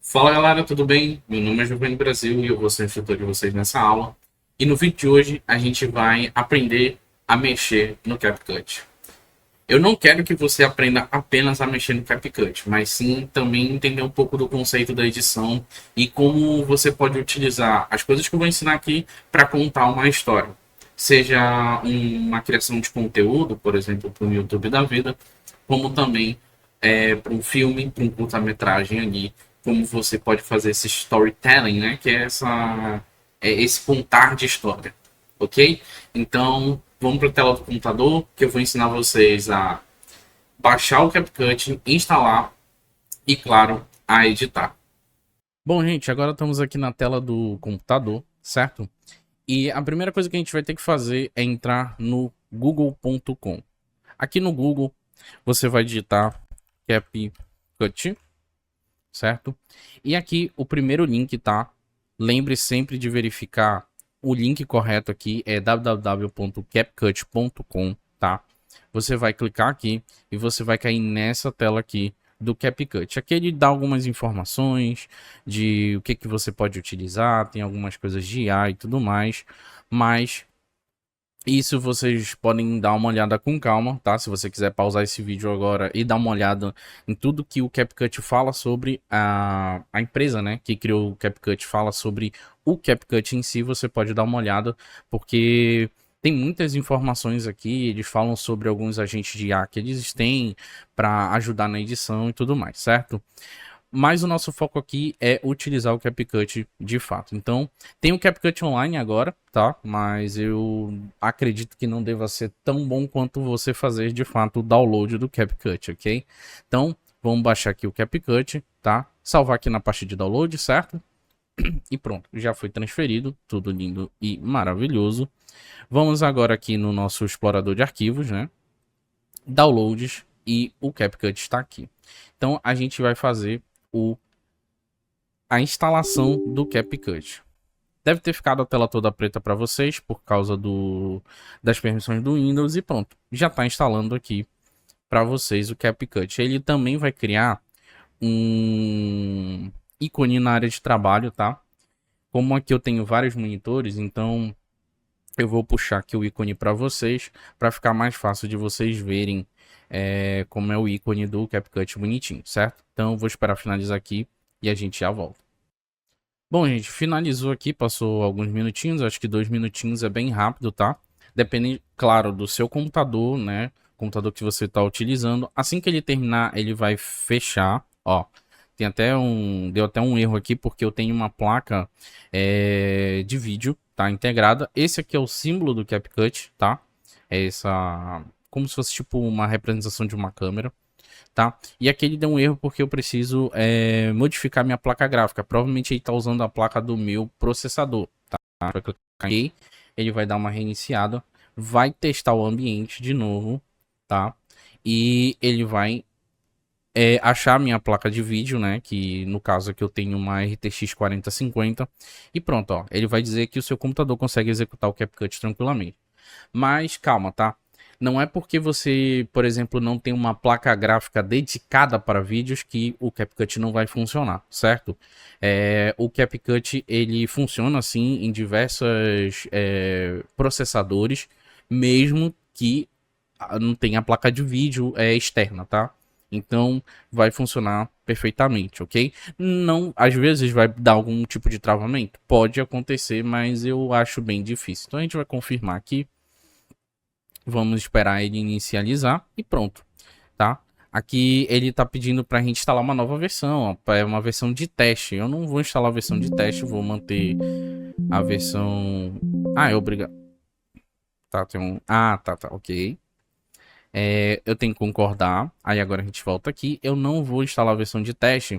Fala galera, tudo bem? Meu nome é Giovanni Brasil e eu vou ser o instrutor de vocês nessa aula. E no vídeo de hoje a gente vai aprender a mexer no CapCut. Eu não quero que você aprenda apenas a mexer no CapCut, mas sim também entender um pouco do conceito da edição e como você pode utilizar as coisas que eu vou ensinar aqui para contar uma história. Seja uma criação de conteúdo, por exemplo, para o YouTube da vida, como também para um filme, para um curta-metragem ali, como você pode fazer esse storytelling, né? Que é esse contar de história, ok? Então, vamos para a tela do computador, que eu vou ensinar vocês a baixar o CapCut, instalar e, claro, a editar. Bom, gente, agora estamos aqui na tela do computador, certo? E a primeira coisa que a gente vai ter que fazer é entrar no google.com. Aqui no Google, você vai digitar CapCut, certo? E aqui o primeiro link, tá? Lembre sempre de verificar o link correto aqui, é www.capcut.com, tá? Você vai clicar aqui e você vai cair nessa tela aqui do CapCut. Aqui ele dá algumas informações de o que que você pode utilizar, tem algumas coisas de IA e tudo mais, mas isso vocês podem dar uma olhada com calma, tá? Se você quiser pausar esse vídeo agora e dar uma olhada em tudo que o CapCut fala sobre a empresa, né? Que criou o CapCut, fala sobre o CapCut em si, você pode dar uma olhada, porque tem muitas informações aqui, eles falam sobre alguns agentes de IA que eles têm para ajudar na edição e tudo mais, certo? Mas o nosso foco aqui é utilizar o CapCut de fato. Então, tem o CapCut Online agora, tá? Mas eu acredito que não deva ser tão bom quanto você fazer de fato o download do CapCut, ok? Então, vamos baixar aqui o CapCut, tá? Salvar aqui na parte de download, certo? E pronto, já foi transferido, tudo lindo e maravilhoso. Vamos agora aqui no nosso explorador de arquivos, né? Downloads e o CapCut está aqui. Então, a gente vai fazer a instalação do CapCut. Deve ter ficado a tela toda preta para vocês por causa das permissões do Windows e pronto. Já está instalando aqui para vocês o CapCut. Ele também vai criar um ícone na área de trabalho, tá? Como aqui eu tenho vários monitores, então eu vou puxar aqui o ícone para vocês, para ficar mais fácil de vocês verem como é o ícone do CapCut bonitinho, certo? Então eu vou esperar finalizar aqui e a gente já volta. Bom, gente, finalizou aqui, passou alguns minutinhos, acho que 2 minutinhos é bem rápido, tá? Depende, claro, do seu computador, né? Computador que você está utilizando. Assim que ele terminar, ele vai fechar, ó. Deu até um erro aqui, porque eu tenho uma placa de vídeo, tá? Integrada. Esse aqui é o símbolo do CapCut, tá? É como se fosse tipo uma representação de uma câmera, tá? E aqui ele deu um erro porque eu preciso modificar minha placa gráfica. Provavelmente ele está usando a placa do meu processador, tá? Vai clicar aqui, ele vai dar uma reiniciada, vai testar o ambiente de novo, tá? E ele vai achar minha placa de vídeo, né? Que no caso aqui eu tenho uma RTX 4050 e pronto, ó. Ele vai dizer que o seu computador consegue executar o CapCut tranquilamente. Mas calma, tá? Não é porque você, por exemplo, não tem uma placa gráfica dedicada para vídeos que o CapCut não vai funcionar, certo? O CapCut ele funciona assim em diversos processadores, mesmo que não tenha placa de vídeo externa, tá? Então vai funcionar perfeitamente, ok? Não, às vezes vai dar algum tipo de travamento, pode acontecer, mas eu acho bem difícil. Então a gente vai confirmar aqui. Vamos esperar ele inicializar e pronto, tá? Aqui ele tá pedindo pra gente instalar uma nova versão, ó, é uma versão de teste. Eu não vou instalar a versão de teste, vou manter a versão... Ah, é obrigado. Tá, tem um... Ah, tá, ok. Eu tenho que concordar. Aí agora a gente volta aqui. Eu não vou instalar a versão de teste,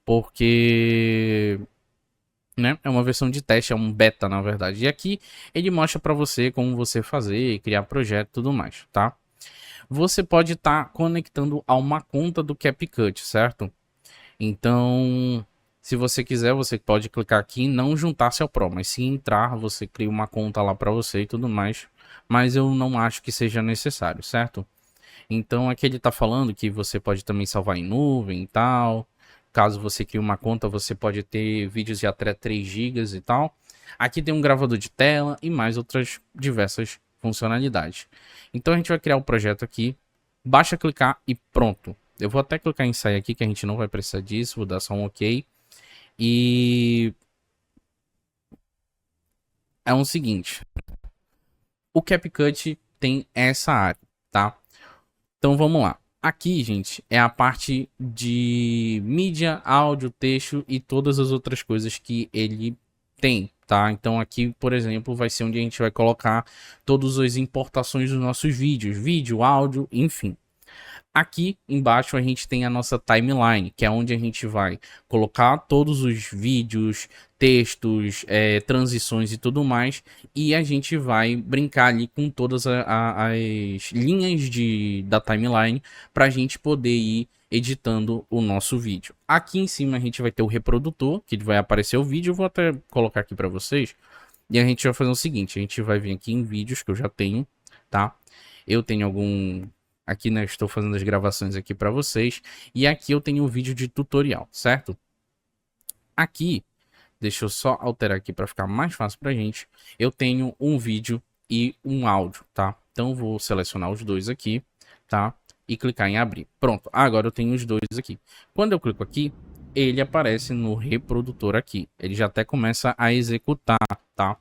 porque... Né? É uma versão de teste, é um beta, na verdade. E aqui ele mostra pra você como você fazer, criar projeto e tudo mais, tá? Você pode estar conectando a uma conta do CapCut, certo? Então, se você quiser, você pode clicar aqui e não juntar-se ao Pro, mas se entrar, você cria uma conta lá para você e tudo mais. Mas eu não acho que seja necessário, certo? Então, aqui ele está falando que você pode também salvar em nuvem e tal. caso você crie uma conta, você pode ter vídeos de até 3 GB e tal. Aqui tem um gravador de tela e mais outras diversas funcionalidades. Então a gente vai criar o projeto aqui, basta clicar e pronto. Eu vou até clicar em sair aqui, que a gente não vai precisar disso, vou dar só um OK. E é o seguinte, o CapCut tem essa área, tá? Então vamos lá. Aqui, gente, é a parte de mídia, áudio, texto e todas as outras coisas que ele tem, tá? Então aqui, por exemplo, vai ser onde a gente vai colocar todas as importações dos nossos vídeos, vídeo, áudio, enfim. Aqui embaixo a gente tem a nossa timeline, que é onde a gente vai colocar todos os vídeos, textos, transições e tudo mais. E a gente vai brincar ali com todas as linhas da timeline para a gente poder ir editando o nosso vídeo. Aqui em cima a gente vai ter o reprodutor, que vai aparecer o vídeo. Eu vou até colocar aqui para vocês. E a gente vai fazer o seguinte, a gente vai vir aqui em vídeos que eu já tenho, tá? Eu tenho algum... Aqui, né, estou fazendo as gravações aqui para vocês. E aqui eu tenho um vídeo de tutorial, certo? Aqui, deixa eu só alterar aqui para ficar mais fácil pra gente. Eu tenho um vídeo e um áudio, tá? Então vou selecionar os dois aqui, tá? E clicar em abrir. Pronto, agora eu tenho os dois aqui. Quando eu clico aqui, ele aparece no reprodutor aqui. Ele já até começa a executar, tá?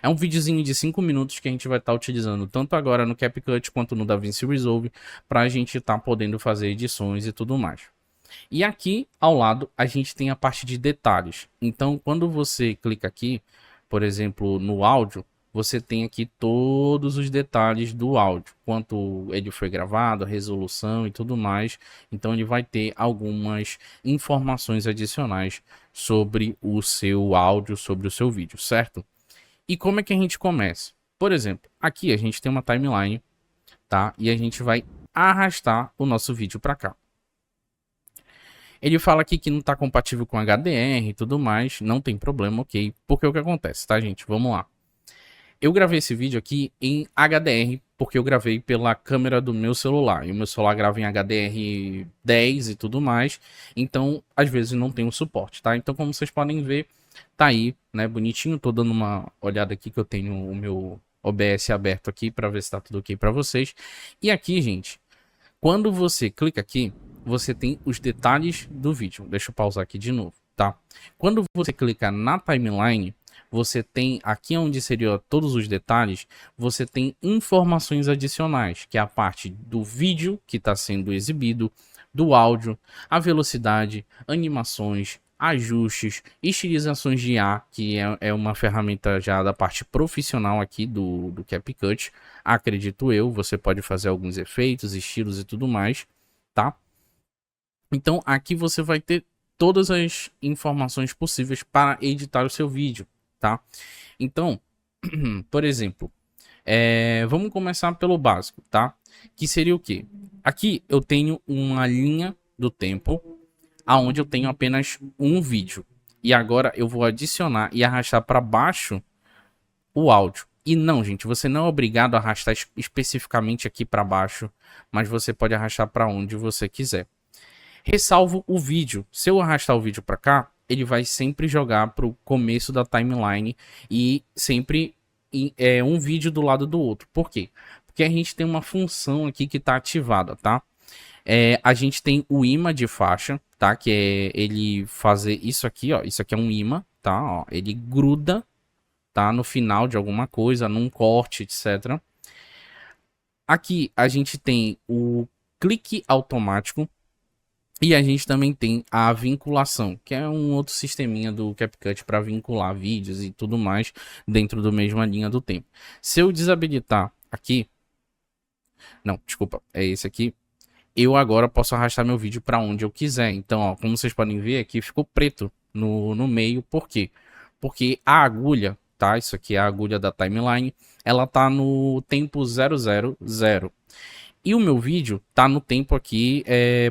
É um videozinho de 5 minutos que a gente vai estar utilizando tanto agora no CapCut quanto no DaVinci Resolve para a gente estar podendo fazer edições e tudo mais. E aqui ao lado a gente tem a parte de detalhes. Então quando você clica aqui, por exemplo, no áudio, você tem aqui todos os detalhes do áudio, quanto ele foi gravado, a resolução e tudo mais. Então ele vai ter algumas informações adicionais sobre o seu áudio, sobre o seu vídeo, certo? E como é que a gente começa? Por exemplo, aqui a gente tem uma timeline, tá? E a gente vai arrastar o nosso vídeo para cá. Ele fala aqui que não está compatível com HDR e tudo mais, não tem problema, ok? Porque o que acontece, tá, gente? Vamos lá. Eu gravei esse vídeo aqui em HDR, porque eu gravei pela câmera do meu celular. E o meu celular grava em HDR 10 e tudo mais. Então, às vezes não tem o suporte, tá? Então, como vocês podem ver, tá aí, né? Bonitinho. Tô dando uma olhada aqui que eu tenho o meu OBS aberto aqui para ver se tá tudo ok para vocês. E aqui, gente, quando você clica aqui, você tem os detalhes do vídeo. Deixa eu pausar aqui de novo, tá? Quando você clica na timeline, você tem aqui onde seria todos os detalhes, você tem informações adicionais, que é a parte do vídeo que está sendo exibido, do áudio, a velocidade, animações, ajustes, estilizações de IA, que é uma ferramenta já da parte profissional aqui do CapCut, acredito eu. Você pode fazer alguns efeitos, estilos e tudo mais, tá? Então aqui você vai ter todas as informações possíveis para editar o seu vídeo, tá? Então, por exemplo, vamos começar pelo básico, tá? Que seria o quê? Aqui eu tenho uma linha do tempo, aonde eu tenho apenas um vídeo. E agora eu vou adicionar e arrastar para baixo o áudio. E não, gente, você não é obrigado a arrastar especificamente aqui para baixo, mas você pode arrastar para onde você quiser. Ressalvo o vídeo. Se eu arrastar o vídeo para cá, ele vai sempre jogar para o começo da timeline e sempre um vídeo do lado do outro. Por quê? Porque a gente tem uma função aqui que está ativada, tá? A gente tem o imã de faixa, tá? Que é ele fazer isso aqui, ó. Isso aqui é um imã, tá? Ó, ele gruda, tá? No final de alguma coisa, num corte, etc. Aqui a gente tem o clique automático. E a gente também tem a vinculação, que é um outro sisteminha do CapCut para vincular vídeos e tudo mais dentro da mesma linha do tempo. Se eu desabilitar aqui, não, desculpa, é esse aqui, eu agora posso arrastar meu vídeo para onde eu quiser. Então, ó, como vocês podem ver aqui, ficou preto no meio. Por quê? Porque a agulha, tá? Isso aqui é a agulha da timeline, ela tá no tempo 000. E o meu vídeo tá no tempo aqui,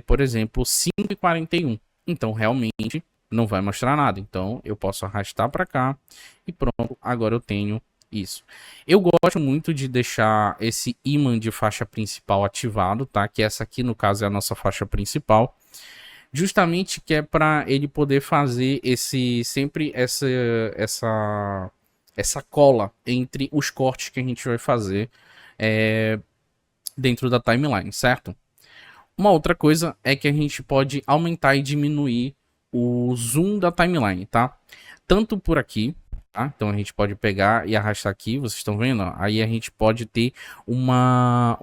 por exemplo, 5h41. Então, realmente, não vai mostrar nada. Então, eu posso arrastar para cá e pronto, agora eu tenho isso. Eu gosto muito de deixar esse ímã de faixa principal ativado, tá? Que essa aqui, no caso, é a nossa faixa principal. justamente que é para ele poder fazer sempre essa cola entre os cortes que a gente vai fazer dentro da timeline, certo? Uma outra coisa é que a gente pode aumentar e diminuir o zoom da timeline, tá? Tanto por aqui, tá? Então a gente pode pegar e arrastar aqui, vocês estão vendo? Aí a gente pode ter uma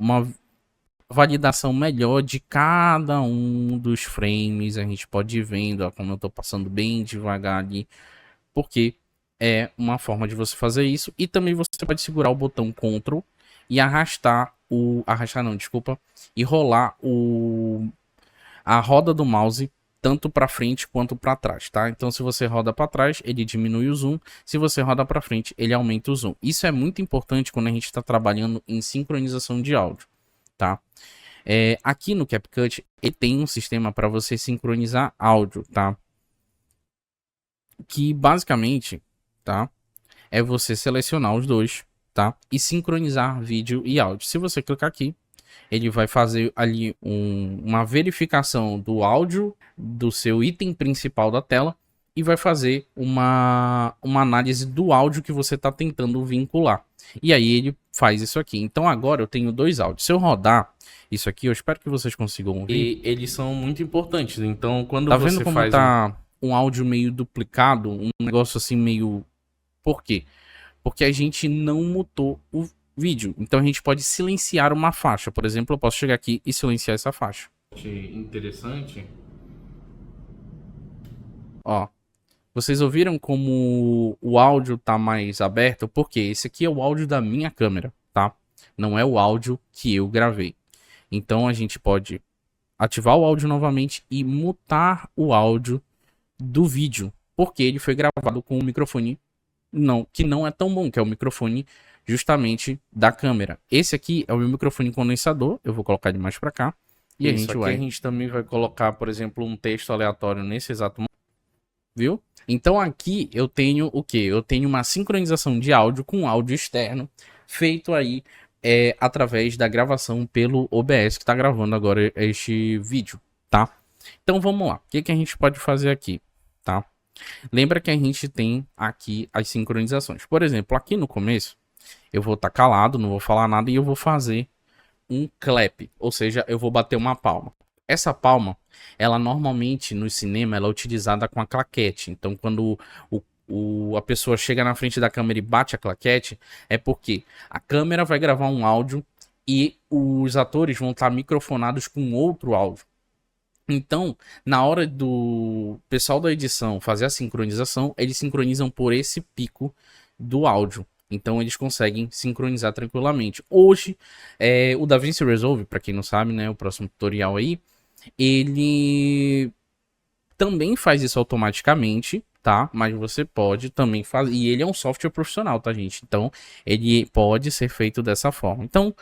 validação melhor de cada um dos frames. A gente pode ir vendo, ó, como eu tô passando bem devagar ali, porque é uma forma de você fazer isso. E também você pode segurar o botão Ctrl e arrastar não, desculpa, e rolar a roda do mouse tanto para frente quanto para trás, tá? Então se você roda para trás, ele diminui o zoom. Se você roda para frente, ele aumenta o zoom. Isso é muito importante quando a gente está trabalhando em sincronização de áudio, tá? Aqui no CapCut, ele tem um sistema para você sincronizar áudio, tá? Que basicamente, tá? É você selecionar os dois, tá? E sincronizar vídeo e áudio. Se você clicar aqui, ele vai fazer ali uma verificação do áudio do seu item principal da tela e vai fazer uma análise do áudio que você está tentando vincular. E aí ele faz isso aqui. Então agora eu tenho dois áudios. Se eu rodar isso aqui, eu espero que vocês consigam ouvir. E eles são muito importantes. Então quando tá vendo como tá um áudio meio duplicado, um negócio assim meio... Por quê? Porque a gente não mutou o vídeo. Então a gente pode silenciar uma faixa. Por exemplo, eu posso chegar aqui e silenciar essa faixa. Interessante. Ó. Vocês ouviram como o áudio tá mais aberto? Porque esse aqui é o áudio da minha câmera, tá? Não é o áudio que eu gravei. Então a gente pode ativar o áudio novamente e mutar o áudio do vídeo. Porque ele foi gravado com um microfone que não é tão bom, que é o microfone justamente da câmera. Esse aqui é o meu microfone condensador, eu vou colocar ele mais para cá. E a gente também vai colocar, por exemplo, um texto aleatório nesse exato momento, viu? Então aqui eu tenho o que? Eu tenho uma sincronização de áudio com áudio externo, feito aí através da gravação pelo OBS que está gravando agora este vídeo, tá? Então vamos lá, o que a gente pode fazer aqui, tá? Lembra que a gente tem aqui as sincronizações. Por exemplo, aqui no começo, eu vou estar calado, não vou falar nada e eu vou fazer um clap. Ou seja, eu vou bater uma palma. Essa palma, ela normalmente no cinema ela é utilizada com a claquete. Então, quando a pessoa chega na frente da câmera e bate a claquete, é porque a câmera vai gravar um áudio e os atores vão estar microfonados com outro áudio. Então, na hora do pessoal da edição fazer a sincronização, eles sincronizam por esse pico do áudio. Então, eles conseguem sincronizar tranquilamente. Hoje, o DaVinci Resolve, para quem não sabe, né, o próximo tutorial aí, ele também faz isso automaticamente, tá? Mas você pode também fazer. E ele é um software profissional, tá, gente? Então, ele pode ser feito dessa forma. Então,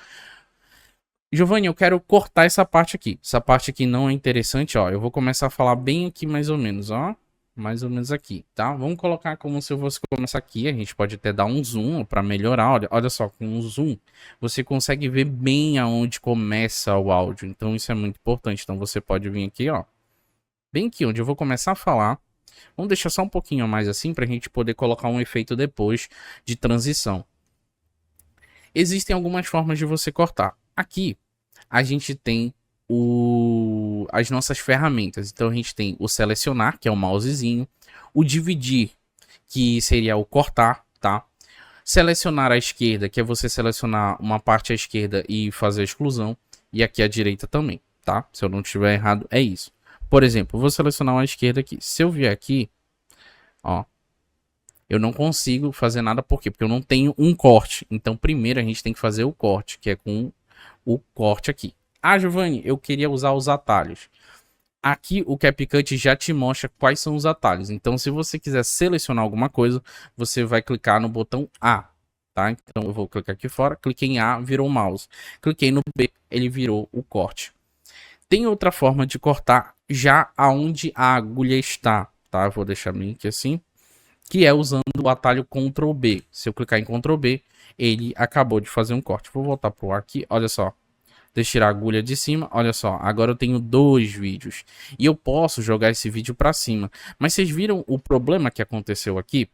Giovanni, eu quero cortar essa parte aqui. Essa parte aqui não é interessante, ó. Eu vou começar a falar bem aqui mais ou menos, ó. Mais ou menos aqui, tá? Vamos colocar como se eu fosse começar aqui. A gente pode até dar um zoom para melhorar. Olha só, com um zoom você consegue ver bem aonde começa o áudio. Então isso é muito importante. Então você pode vir aqui, ó. Bem aqui onde eu vou começar a falar. Vamos deixar só um pouquinho a mais assim para a gente poder colocar um efeito depois de transição. Existem algumas formas de você cortar. Aqui a gente tem as nossas ferramentas. Então a gente tem o selecionar, que é o mousezinho, o dividir, que seria o cortar, tá? Selecionar à esquerda, que é você selecionar uma parte à esquerda e fazer a exclusão, e aqui à direita também, tá? Se eu não estiver errado, é isso. Por exemplo, eu vou selecionar uma esquerda aqui. Se eu vier aqui, ó, eu não consigo fazer nada, por quê? Porque eu não tenho um corte. Então primeiro a gente tem que fazer o corte, que é com o corte aqui. Ah, Giovanni, eu queria usar os atalhos. Aqui o CapCut já te mostra quais são os atalhos. Então, se você quiser selecionar alguma coisa, você vai clicar no botão A, tá? Então, eu vou clicar aqui fora, cliquei em A, virou o mouse. Cliquei no B, ele virou o corte. Tem outra forma de cortar já aonde a agulha está, tá? Eu vou deixar bem aqui assim, que é usando o atalho Ctrl B. Se eu clicar em Ctrl B, ele acabou de fazer um corte. Vou voltar pro ar aqui, olha só. Deixa eu tirar a agulha de cima. Olha só, agora eu tenho 2 vídeos. E eu posso jogar esse vídeo para cima. Mas vocês viram o problema que aconteceu aqui?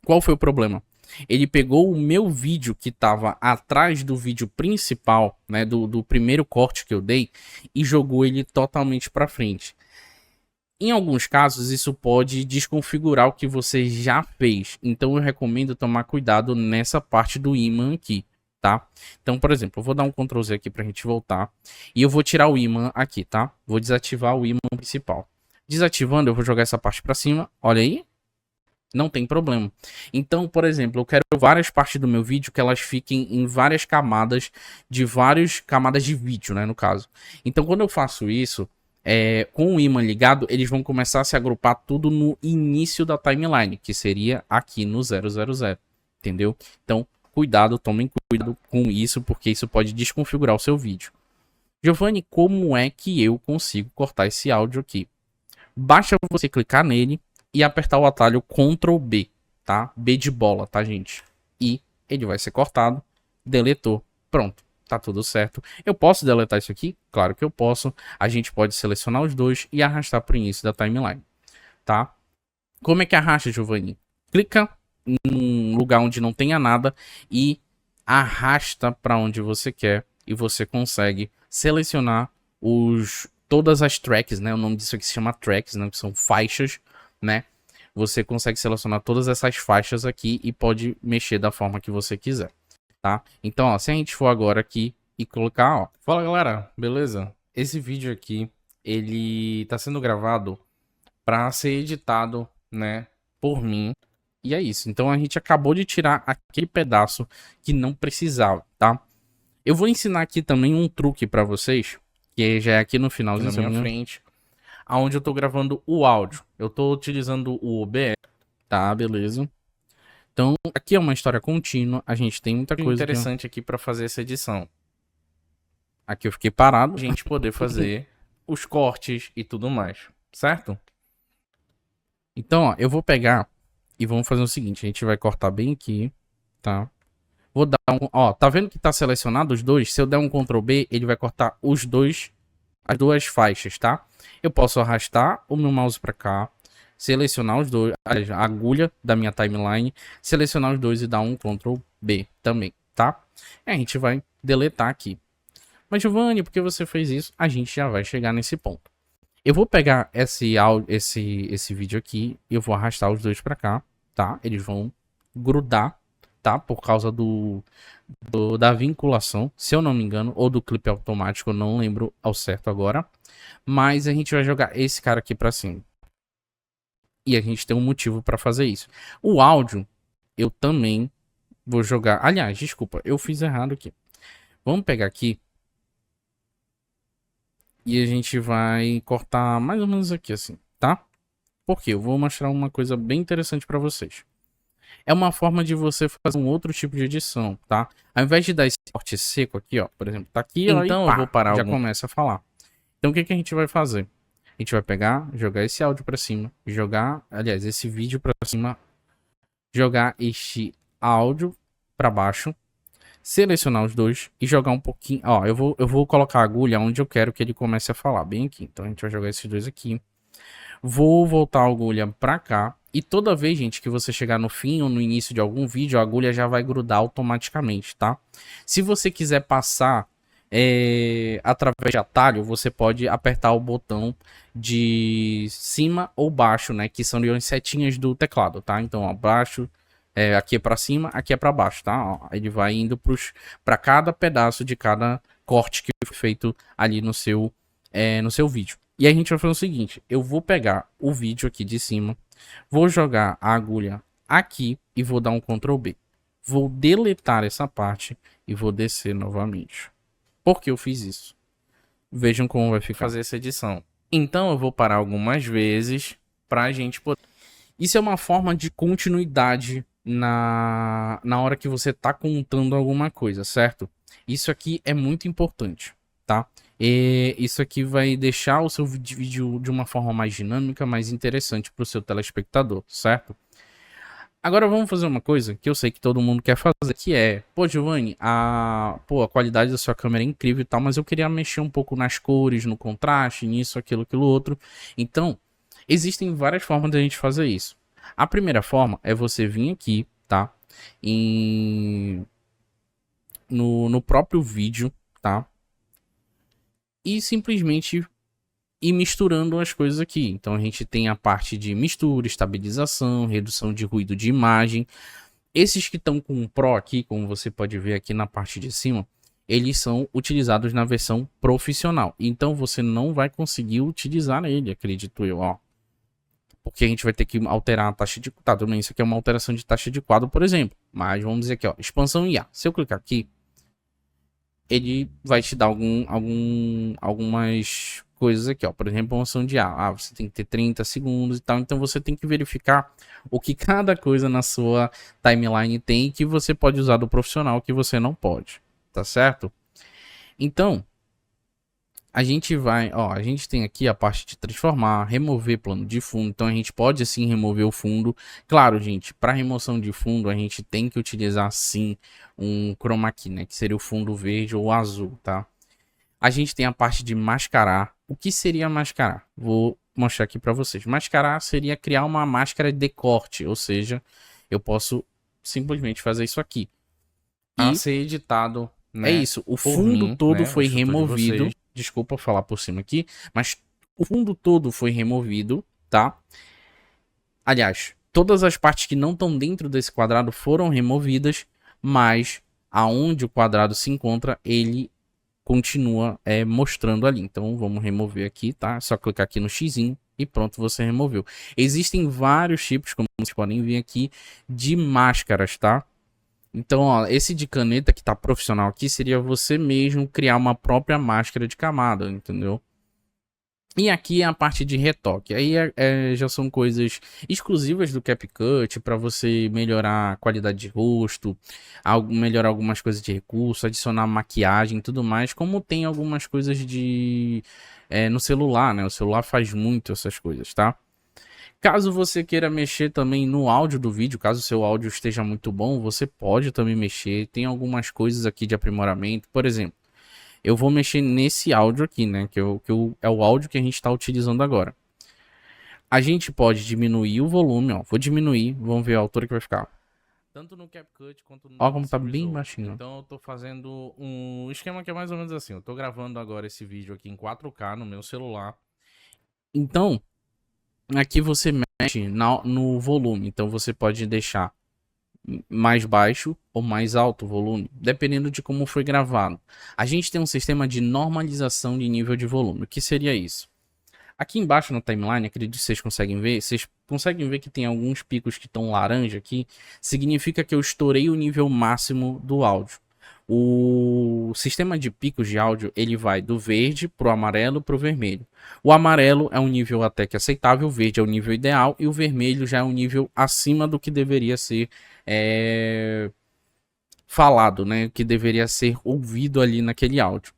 Qual foi o problema? Ele pegou o meu vídeo que estava atrás do vídeo principal, né, do primeiro corte que eu dei, e jogou ele totalmente para frente. Em alguns casos, isso pode desconfigurar o que você já fez. Então, eu recomendo tomar cuidado nessa parte do ímã aqui, tá? Então, por exemplo, eu vou dar um Ctrl Z aqui pra gente voltar. E eu vou tirar o ímã aqui, tá? Vou desativar o ímã principal. Desativando, eu vou jogar essa parte pra cima. Olha aí. Não tem problema. Então, por exemplo, eu quero várias partes do meu vídeo que elas fiquem em várias camadas camadas de vídeo, né, no caso. Então, quando eu faço isso, com o ímã ligado, eles vão começar a se agrupar tudo no início da timeline, que seria aqui no 000, entendeu? Então, cuidado, tomem cuidado com isso, porque isso pode desconfigurar o seu vídeo. Giovanni, como é que eu consigo cortar esse áudio aqui? Basta você clicar nele e apertar o atalho Ctrl B, tá? B de bola, tá, gente? E ele vai ser cortado, deletou, pronto, tá tudo certo. Eu posso deletar isso aqui? Claro que eu posso. A gente pode selecionar os dois e arrastar para o início da timeline, tá? Como é que arrasta, Giovanni? Clica num lugar onde não tenha nada e arrasta para onde você quer e você consegue selecionar todas as tracks, né? O nome disso aqui se chama tracks, né? Que são faixas, né? Você consegue selecionar todas essas faixas aqui e pode mexer da forma que você quiser, tá? Então, ó, se a gente for agora aqui e colocar, ó, fala galera, beleza? Esse vídeo aqui, ele tá sendo gravado para ser editado, né, por mim. E é isso. Então a gente acabou de tirar aquele pedaço que não precisava, tá? Eu vou ensinar aqui também um truque para vocês, que já é aqui no finalzinho da minha frente, aonde eu tô gravando o áudio. Eu tô utilizando o OBS, tá? Beleza. Então, aqui é uma história contínua, a gente tem muita coisa interessante aqui para fazer essa edição. Aqui eu fiquei parado, a gente poder fazer os cortes e tudo mais, certo? Então, ó, eu vou pegar e vamos fazer o seguinte, a gente vai cortar bem aqui, tá? Vou dar um, ó, tá vendo que tá selecionado os dois? Se eu der um Ctrl B, ele vai cortar os dois, as duas faixas, tá? Eu posso arrastar o meu mouse para cá, selecionar os dois, a agulha da minha timeline, selecionar os dois e dar um Ctrl B também, tá? E a gente vai deletar aqui. Mas Giovanni, por que você fez isso? A gente já vai chegar nesse ponto. Eu vou pegar esse vídeo aqui e eu vou arrastar os dois para cá, tá? Eles vão grudar, tá? Por causa da vinculação, se eu não me engano, ou do clipe automático, eu não lembro ao certo agora. Mas a gente vai jogar esse cara aqui para cima. E a gente tem um motivo para fazer isso. O áudio, eu também vou jogar. Aliás, desculpa, eu fiz errado aqui. Vamos pegar aqui. E a gente vai cortar mais ou menos aqui assim, tá? Porque eu vou mostrar uma coisa bem interessante para vocês. É uma forma de você fazer um outro tipo de edição, tá? Ao invés de dar esse corte seco aqui, ó, por exemplo, tá aqui, ó, então eu vou parar, já começa a falar. Então o que que a gente vai fazer? A gente vai pegar, jogar esse áudio para cima, jogar, aliás, esse vídeo para cima, jogar este áudio para baixo, selecionar os dois e jogar um pouquinho, ó, eu vou colocar a agulha onde eu quero que ele comece a falar, bem aqui. Então a gente vai jogar esses dois aqui. Vou voltar a agulha pra cá. E toda vez, gente, que você chegar no fim ou no início de algum vídeo, a agulha já vai grudar automaticamente, tá? Se você quiser passar através de atalho, você pode apertar o botão de cima ou baixo, né? Que são as setinhas do teclado, tá? Então, ó, baixo, aqui é pra cima, aqui é pra baixo, tá? Ó, ele vai indo pra cada pedaço de cada corte que foi feito ali no seu vídeo. E aí a gente vai fazer o seguinte, eu vou pegar o vídeo aqui de cima, vou jogar a agulha aqui e vou dar um Ctrl B. Vou deletar essa parte e vou descer novamente. Por que eu fiz isso? Vejam como vai ficar fazer essa edição. Então eu vou parar algumas vezes pra gente poder... Isso é uma forma de continuidade na hora que você tá contando alguma coisa, certo? Isso aqui é muito importante, tá? E isso aqui vai deixar o seu vídeo de uma forma mais dinâmica, mais interessante para o seu telespectador, certo? Agora vamos fazer uma coisa que eu sei que todo mundo quer fazer, que é, pô, Giovanni, a qualidade da sua câmera é incrível e tal, mas eu queria mexer um pouco nas cores, no contraste, nisso, aquilo outro. Então, existem várias formas de a gente fazer isso. A primeira forma é você vir aqui, tá? No próprio vídeo, tá? E simplesmente ir misturando as coisas aqui. Então a gente tem a parte de mistura, estabilização, redução de ruído de imagem. Esses que estão com o Pro aqui, como você pode ver aqui na parte de cima, eles são utilizados na versão profissional. Então você não vai conseguir utilizar ele, acredito eu, ó. Porque a gente vai ter que alterar a taxa de... Tá, tudo bem, isso aqui é uma alteração de taxa de quadro, por exemplo. Mas vamos dizer aqui, ó, expansão IA. Se eu clicar aqui, ele vai te dar algumas coisas aqui, ó. Por exemplo, uma ação de IA. Ah, você tem que ter 30 segundos e tal. Então você tem que verificar o que cada coisa na sua timeline tem que você pode usar do profissional que você não pode. Tá certo? Então, a gente vai, ó, a gente tem aqui a parte de transformar, remover plano de fundo. Então a gente pode sim remover o fundo. Claro, gente, para remoção de fundo a gente tem que utilizar sim um chroma key, né, que seria o fundo verde ou azul, tá? A gente tem a parte de mascarar. O que seria mascarar? Vou mostrar aqui para vocês. Mascarar seria criar uma máscara de corte, ou seja, eu posso simplesmente fazer isso aqui A e ser editado, é né, isso, o por fundo mim, todo né, o foi instrutor de removido. vocês. Desculpa falar por cima aqui, mas o fundo todo foi removido, tá? Aliás, todas as partes que não estão dentro desse quadrado foram removidas, mas aonde o quadrado se encontra, ele continua mostrando ali. Então vamos remover aqui, tá? É só clicar aqui no xizinho e pronto, você removeu. Existem vários tipos, como vocês podem ver aqui, de máscaras, tá? Então, ó, esse de caneta que tá profissional aqui seria você mesmo criar uma própria máscara de camada, entendeu? E aqui é a parte de retoque. Aí já são coisas exclusivas do CapCut para você melhorar a qualidade de rosto, melhorar algumas coisas de recurso, adicionar maquiagem e tudo mais, como tem algumas coisas de no celular, né? O celular faz muito essas coisas, tá? Caso você queira mexer também no áudio do vídeo, caso o seu áudio esteja muito bom, você pode também mexer. Tem algumas coisas aqui de aprimoramento. Por exemplo, eu vou mexer nesse áudio aqui, né? É o áudio que a gente está utilizando agora. A gente pode diminuir o volume, ó. Vou diminuir, vamos ver a altura que vai ficar. Tanto no CapCut quanto no Ó como tá DaVinci bem Resolve. baixinho. Então eu tô fazendo um esquema que é mais ou menos assim. Eu tô gravando agora esse vídeo aqui em 4K no meu celular. Então, aqui você mexe no volume. Então você pode deixar mais baixo ou mais alto o volume, dependendo de como foi gravado. A gente tem um sistema de normalização de nível de volume. O que seria isso? Aqui embaixo na timeline, acredito que vocês conseguem ver que tem alguns picos que estão laranja aqui, significa que eu estourei o nível máximo do áudio. O sistema de picos de áudio, ele vai do verde pro amarelo pro vermelho. O amarelo é um nível até que aceitável, o verde é o nível ideal e o vermelho já é um nível acima do que deveria ser falado, né? Que deveria ser ouvido ali naquele áudio.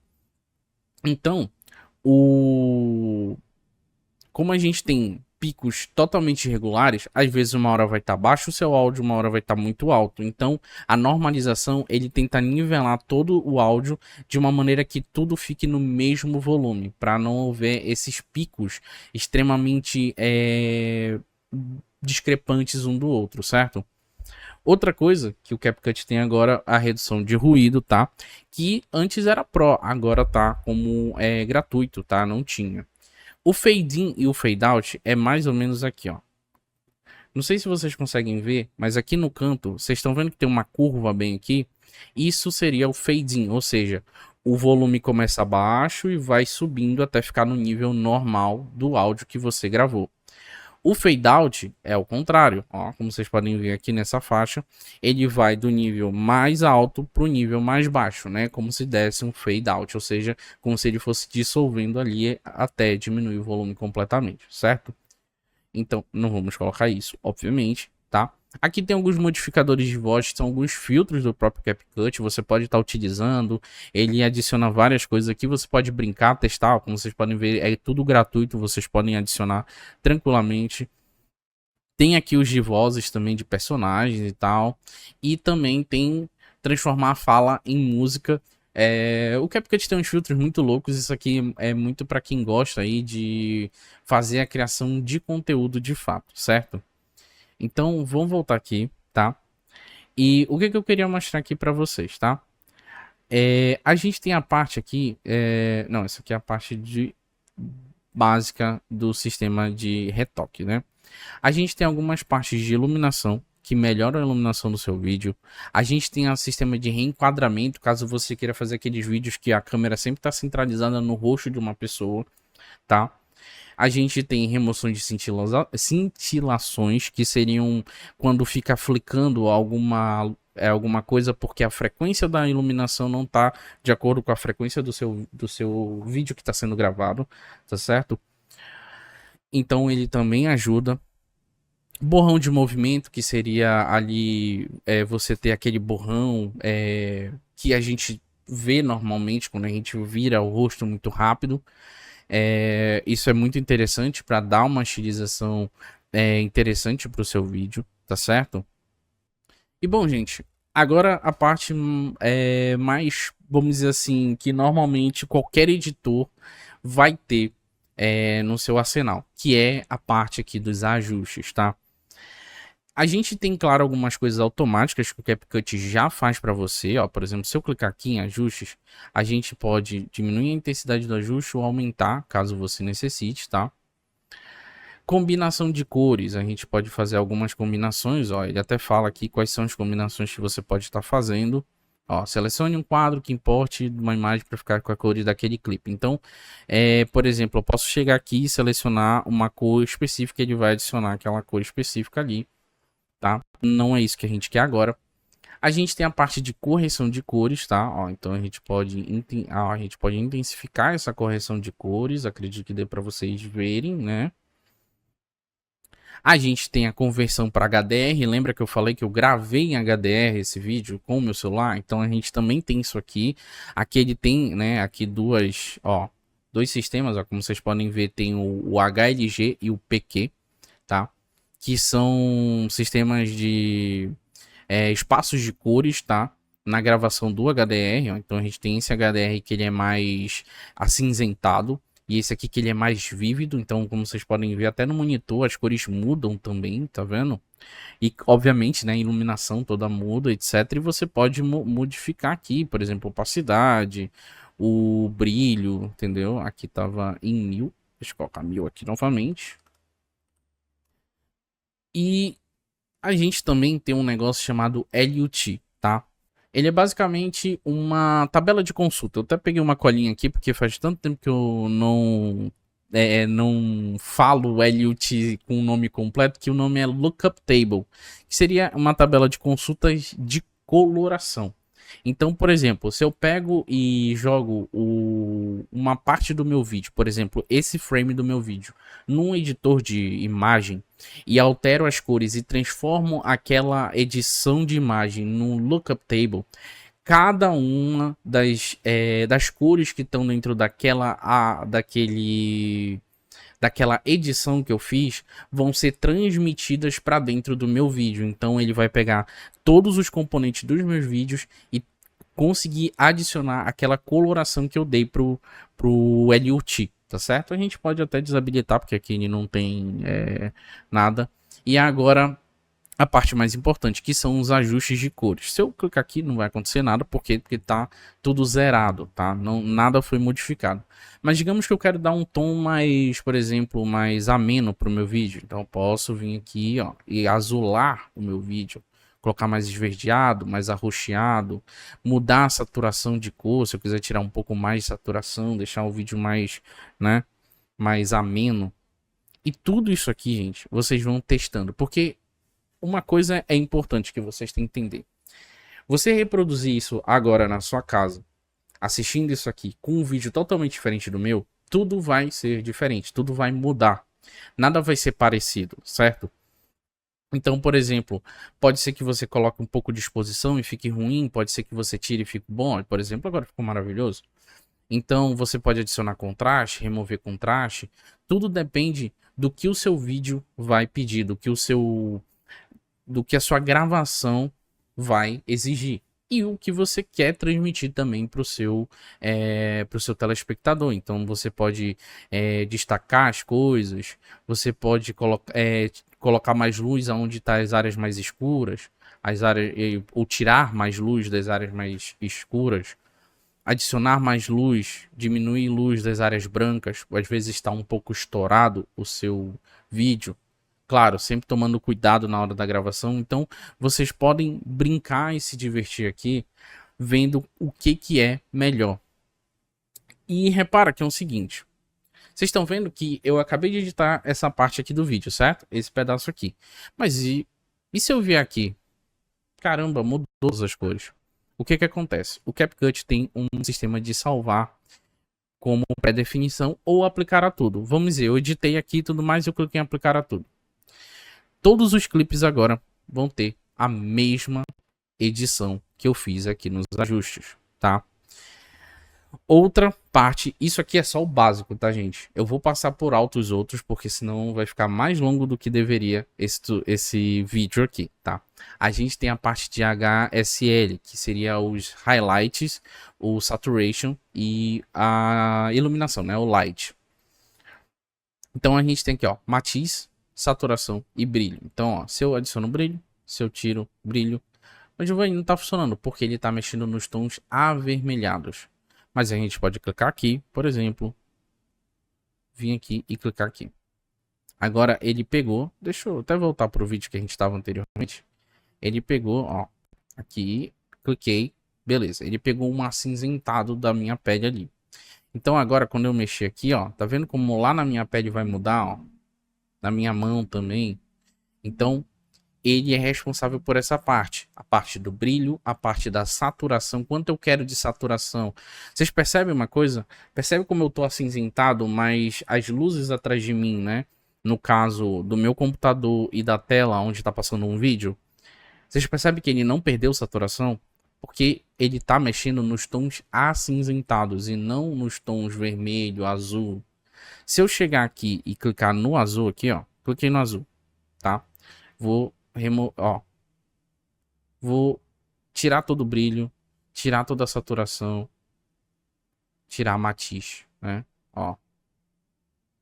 Então, o como a gente tem picos totalmente irregulares, às vezes uma hora vai estar baixo o seu áudio, uma hora vai estar muito alto. Então, a normalização, ele tenta nivelar todo o áudio de uma maneira que tudo fique no mesmo volume, para não haver esses picos extremamente discrepantes um do outro, certo? Outra coisa que o CapCut tem agora é a redução de ruído, tá? Que antes era Pro, agora tá como gratuito, tá? Não tinha. O fade in e o fade out é mais ou menos aqui, ó. Não sei se vocês conseguem ver, mas aqui no canto, vocês estão vendo que tem uma curva bem aqui? Isso seria o fade in, ou seja, o volume começa baixo e vai subindo até ficar no nível normal do áudio que você gravou. O fade out é o contrário, ó, como vocês podem ver aqui nessa faixa, ele vai do nível mais alto para o nível mais baixo, né? Como se desse um fade out, ou seja, como se ele fosse dissolvendo ali até diminuir o volume completamente, certo? Então, não vamos colocar isso, obviamente, tá? Aqui tem alguns modificadores de voz, são alguns filtros do próprio CapCut, você pode estar utilizando, ele adiciona várias coisas aqui, você pode brincar, testar, como vocês podem ver, é tudo gratuito, vocês podem adicionar tranquilamente. Tem aqui os de vozes também de personagens e tal. E também tem transformar a fala em música. O CapCut tem uns filtros muito loucos. Isso aqui é muito para quem gosta aí de fazer a criação de conteúdo de fato, certo? Então, vamos voltar aqui, tá? E o que eu queria mostrar aqui para vocês, tá? A gente tem a parte aqui... Não, essa aqui é a parte básica do sistema de retoque, né? A gente tem algumas partes de iluminação que melhoram a iluminação do seu vídeo. A gente tem um sistema de reenquadramento, caso você queira fazer aqueles vídeos que a câmera sempre está centralizada no rosto de uma pessoa, tá? A gente tem remoção de cintilações, que seriam quando fica flicando alguma coisa, porque a frequência da iluminação não está de acordo com a frequência do seu vídeo que está sendo gravado, tá certo? Então ele também ajuda. Borrão de movimento, que seria ali você ter aquele borrão que a gente vê normalmente quando a gente vira o rosto muito rápido. Isso é muito interessante para dar uma estilização interessante para o seu vídeo, tá certo? E bom, gente, agora a parte mais, vamos dizer assim, que normalmente qualquer editor vai ter no seu arsenal, que é a parte aqui dos ajustes, tá? A gente tem, claro, algumas coisas automáticas que o CapCut já faz para você. Ó, por exemplo, se eu clicar aqui em ajustes, a gente pode diminuir a intensidade do ajuste ou aumentar, caso você necessite, tá? Combinação de cores, a gente pode fazer algumas combinações. Ó, ele até fala aqui quais são as combinações que você pode estar fazendo. Ó, selecione um quadro que importe uma imagem para ficar com a cor daquele clipe. Então, por exemplo, eu posso chegar aqui e selecionar uma cor específica, ele vai adicionar aquela cor específica ali. Tá? Não é isso que a gente quer agora. A gente tem a parte de correção de cores, tá? Ó, então a gente pode intensificar essa correção de cores. Acredito que dê para vocês verem, né? A gente tem a conversão para HDR. Lembra que eu falei que eu gravei em HDR esse vídeo com o meu celular? Então a gente também tem isso aqui. Aqui ele tem, né? Aqui dois sistemas, ó, como vocês podem ver, tem o HLG e o PQ, tá? Que são sistemas de espaços de cores, tá? Na gravação do HDR, ó. Então a gente tem esse HDR que ele é mais acinzentado e esse aqui que ele é mais vívido. Então, como vocês podem ver, até no monitor as cores mudam também, tá vendo? E obviamente, né, a iluminação toda muda, etc. E você pode modificar aqui, por exemplo, a opacidade, o brilho, entendeu? Aqui tava em 1000, deixa eu colocar 1000 aqui novamente. E a gente também tem um negócio chamado LUT, tá? Ele é basicamente uma tabela de consulta. Eu até peguei uma colinha aqui, porque faz tanto tempo que eu não falo LUT com o nome completo, que o nome é Lookup Table, que seria uma tabela de consultas de coloração. Então, por exemplo, se eu pego e jogo uma parte do meu vídeo, por exemplo, esse frame do meu vídeo, num editor de imagem e altero as cores e transformo aquela edição de imagem num lookup table, cada uma das cores que estão dentro daquela edição que eu fiz vão ser transmitidas para dentro do meu vídeo. Então ele vai pegar todos os componentes dos meus vídeos e conseguir adicionar aquela coloração que eu dei pro LUT, tá certo? A gente pode até desabilitar, porque aqui ele não tem nada. E agora a parte mais importante, que são os ajustes de cores. Se eu clicar aqui, não vai acontecer nada, porque tá tudo zerado, tá? Não, nada foi modificado. Mas digamos que eu quero dar um tom mais, por exemplo, mais ameno para o meu vídeo. Então eu posso vir aqui, ó, e azular o meu vídeo. Colocar mais esverdeado, mais arroxeado. Mudar a saturação de cor, se eu quiser tirar um pouco mais de saturação, deixar o vídeo mais, né, mais ameno. E tudo isso aqui, gente, vocês vão testando. Porque uma coisa é importante que vocês têm que entender. Você reproduzir isso agora na sua casa, assistindo isso aqui com um vídeo totalmente diferente do meu, tudo vai ser diferente, tudo vai mudar. Nada vai ser parecido, certo? Então, por exemplo, pode ser que você coloque um pouco de exposição e fique ruim, pode ser que você tire e fique bom. Por exemplo, agora ficou maravilhoso. Então você pode adicionar contraste, remover contraste, tudo depende do que o seu vídeo vai pedir, do que a sua gravação vai exigir. E o que você quer transmitir também para o seu telespectador. Então você pode destacar as coisas, você pode colocar mais luz onde estão as áreas mais escuras, ou tirar mais luz das áreas mais escuras, adicionar mais luz, diminuir luz das áreas brancas, às vezes está um pouco estourado o seu vídeo. Claro, sempre tomando cuidado na hora da gravação. Então, vocês podem brincar e se divertir aqui, vendo o que é melhor. E repara que é o seguinte. Vocês estão vendo que eu acabei de editar essa parte aqui do vídeo, certo? Esse pedaço aqui. Mas e se eu vier aqui? Caramba, mudou todas as cores. O que acontece? O CapCut tem um sistema de salvar como pré-definição ou aplicar a tudo. Vamos dizer, eu editei aqui e tudo mais, eu cliquei em aplicar a tudo. Todos os clipes agora vão ter a mesma edição que eu fiz aqui nos ajustes, tá? Outra parte, isso aqui é só o básico, tá, gente? Eu vou passar por alto os outros, porque senão vai ficar mais longo do que deveria esse vídeo aqui, tá? A gente tem a parte de HSL, que seria os highlights, o saturation e a iluminação, né? O light. Então a gente tem aqui, ó, matiz, saturação e brilho. Então, ó, se eu adiciono brilho, se eu tiro brilho, o Giovanni não tá funcionando, porque ele tá mexendo nos tons avermelhados. Mas a gente pode clicar aqui, por exemplo, vir aqui e clicar aqui. Agora ele pegou, deixa eu até voltar pro vídeo que a gente estava anteriormente. Ele pegou, ó, aqui, cliquei, beleza. Ele pegou um acinzentado da minha pele ali. Então agora quando eu mexer aqui, ó, tá vendo como lá na minha pele vai mudar, ó? Na minha mão também. Então ele é responsável por essa parte. A parte do brilho, a parte da saturação. Quanto eu quero de saturação? Vocês percebem uma coisa? Percebe como eu tô acinzentado, mas as luzes atrás de mim, né? No caso do meu computador e da tela onde tá passando um vídeo. Vocês percebem que ele não perdeu saturação? Porque ele tá mexendo nos tons acinzentados e não nos tons vermelho, azul. Se eu chegar aqui e clicar no azul aqui, ó. Cliquei no azul, tá? Vou vou tirar todo o brilho, tirar toda a saturação, tirar matiz, né? Ó.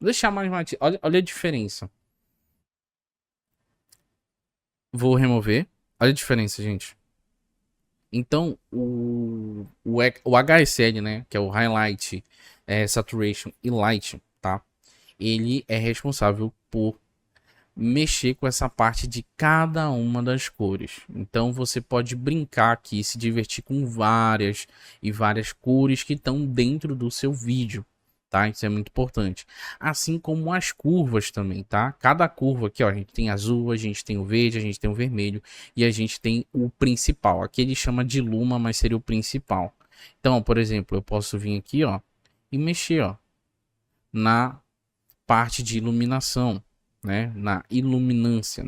Vou deixar mais matiz. Olha a diferença. Vou remover. Olha a diferença, gente. Então, o HSL, né? Que é o Highlight, Saturation e Light, tá? Ele é responsável por mexer com essa parte de cada uma das cores. Então você pode brincar aqui, se divertir com várias cores que estão dentro do seu vídeo, tá? Isso é muito importante. Assim como as curvas também, tá? Cada curva aqui, ó, a gente tem azul, a gente tem o verde, a gente tem o vermelho e a gente tem o principal. Aqui ele chama de luma, mas seria o principal. Então, por exemplo, eu posso vir aqui, ó, e mexer, ó, na parte de iluminação, né? Na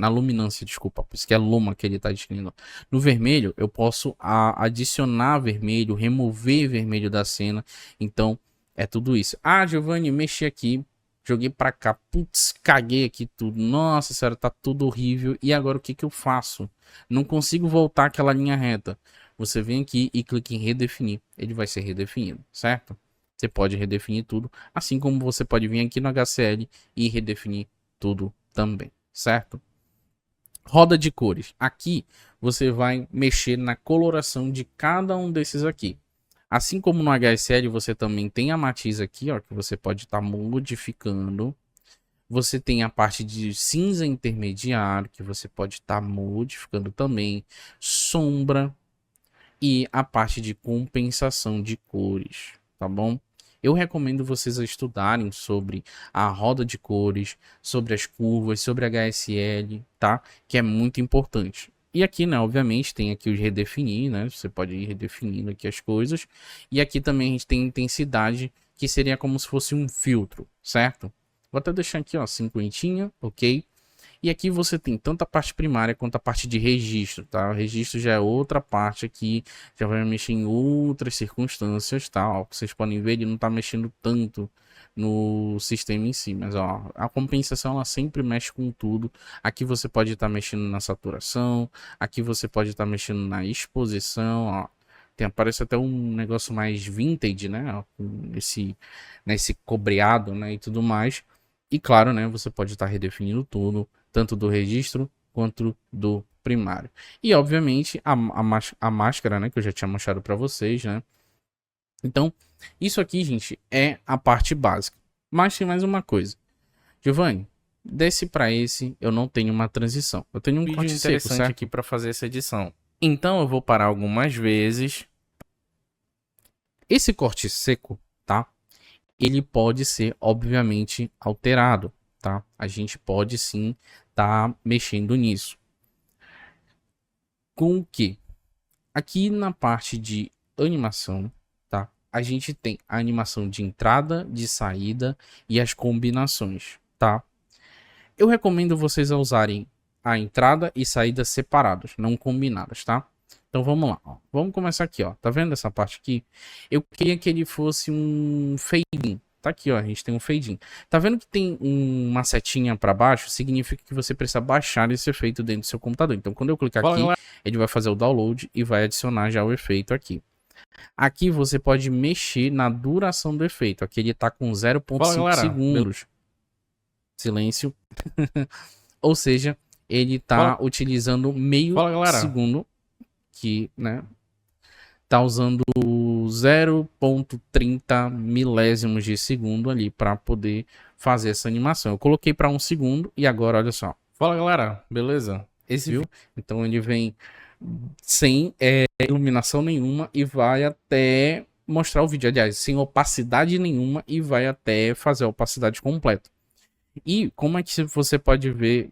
luminância, desculpa, por isso que é luma que ele está descrevendo. No vermelho, eu posso adicionar vermelho, remover vermelho da cena. Então, é tudo isso. Ah, Giovanni, mexi aqui, joguei para cá, putz, caguei aqui tudo. Nossa senhora, tá tudo horrível. E agora o que que eu faço? Não consigo voltar aquela linha reta. Você vem aqui e clica em redefinir. Ele vai ser redefinido, certo? Você pode redefinir tudo, assim como você pode vir aqui no HCL e redefinir tudo também, certo? Roda de cores. Aqui você vai mexer na coloração de cada um desses aqui. Assim como no HSL você também tem a matiz aqui, ó, que você pode estar modificando. Você tem a parte de cinza intermediário, que você pode estar modificando também. Sombra e a parte de compensação de cores, tá bom? Eu recomendo vocês estudarem sobre a roda de cores, sobre as curvas, sobre HSL, tá? Que é muito importante. E aqui, né, obviamente, tem aqui os redefinir, né? Você pode ir redefinindo aqui as coisas. E aqui também a gente tem intensidade, que seria como se fosse um filtro, certo? Vou até deixar aqui, ó, 50, ok? E aqui você tem tanto a parte primária quanto a parte de registro, tá? O registro já é outra parte aqui, já vai mexer em outras circunstâncias, tá? Ó, vocês podem ver, ele não tá mexendo tanto no sistema em si, mas ó, a compensação ela sempre mexe com tudo. Aqui você pode estar mexendo na saturação, aqui você pode estar mexendo na exposição, ó. Aparece até um negócio mais vintage, né? Ó, com esse cobreado, né? E tudo mais. E claro, né? Você pode estar redefinindo tudo, tanto do registro quanto do primário. E obviamente a máscara, né? Que eu já tinha mostrado para vocês, né? Então, isso aqui, gente, é a parte básica. Mas tem mais uma coisa. Giovanni, desse para esse, eu não tenho uma transição. Eu tenho um Vídeo corte seco, interessante certo? aqui para fazer essa edição. Então eu vou parar algumas vezes. Esse corte seco, tá? Ele pode ser, obviamente, alterado, tá? A gente pode sim tá mexendo nisso. Com o que? Aqui na parte de animação, tá? A gente tem a animação de entrada, de saída e as combinações, tá? Eu recomendo vocês a usarem a entrada e saída separadas, não combinadas, tá? Então vamos lá, ó. Vamos começar aqui, ó. Tá vendo essa parte aqui? Eu queria que ele fosse um fade-in. Tá aqui, ó. A gente tem um fade-in. Tá vendo que tem uma setinha para baixo? Significa que você precisa baixar esse efeito dentro do seu computador. Então quando eu clicar aqui, ele vai fazer o download e vai adicionar já o efeito aqui. Aqui você pode mexer na duração do efeito. Aqui ele tá com 0,5 segundos. Silêncio. Ou seja, ele tá utilizando meio segundo, que, né, tá usando 0,30 milésimos de segundo ali para poder fazer essa animação. Eu coloquei para 1 segundo e agora olha só. Fala galera, beleza? Viu? Então ele vem sem iluminação nenhuma e vai até mostrar o vídeo, aliás, sem opacidade nenhuma e vai até fazer a opacidade completa. E como é que você pode ver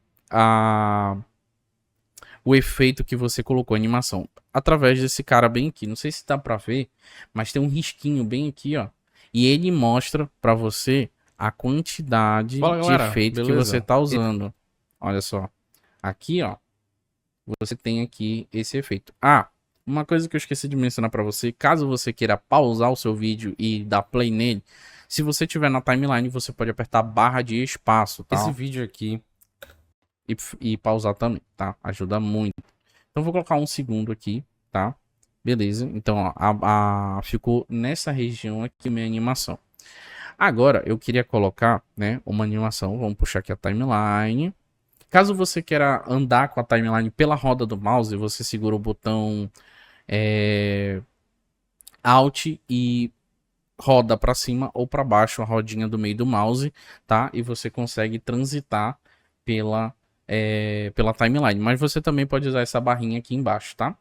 o efeito que você colocou, a animação? Através desse cara bem aqui. Não sei se dá pra ver, mas tem um risquinho bem aqui, ó. E ele mostra pra você a quantidade de efeito que você tá usando. Olha só. Aqui, ó. Você tem aqui esse efeito. Ah, uma coisa que eu esqueci de mencionar pra você. Caso você queira pausar o seu vídeo e dar play nele, se você tiver na timeline, você pode apertar barra de espaço, tá? Esse vídeo aqui. E pausar também, tá? Ajuda muito. Então vou colocar 1 segundo aqui, tá? Beleza. Então, ó, ficou nessa região aqui minha animação. Agora, eu queria colocar, né, uma animação. Vamos puxar aqui a timeline. Caso você queira andar com a timeline pela roda do mouse, você segura o botão Alt e roda para cima ou para baixo a rodinha do meio do mouse, tá? E você consegue transitar pela timeline. Mas você também pode usar essa barrinha aqui embaixo, tá?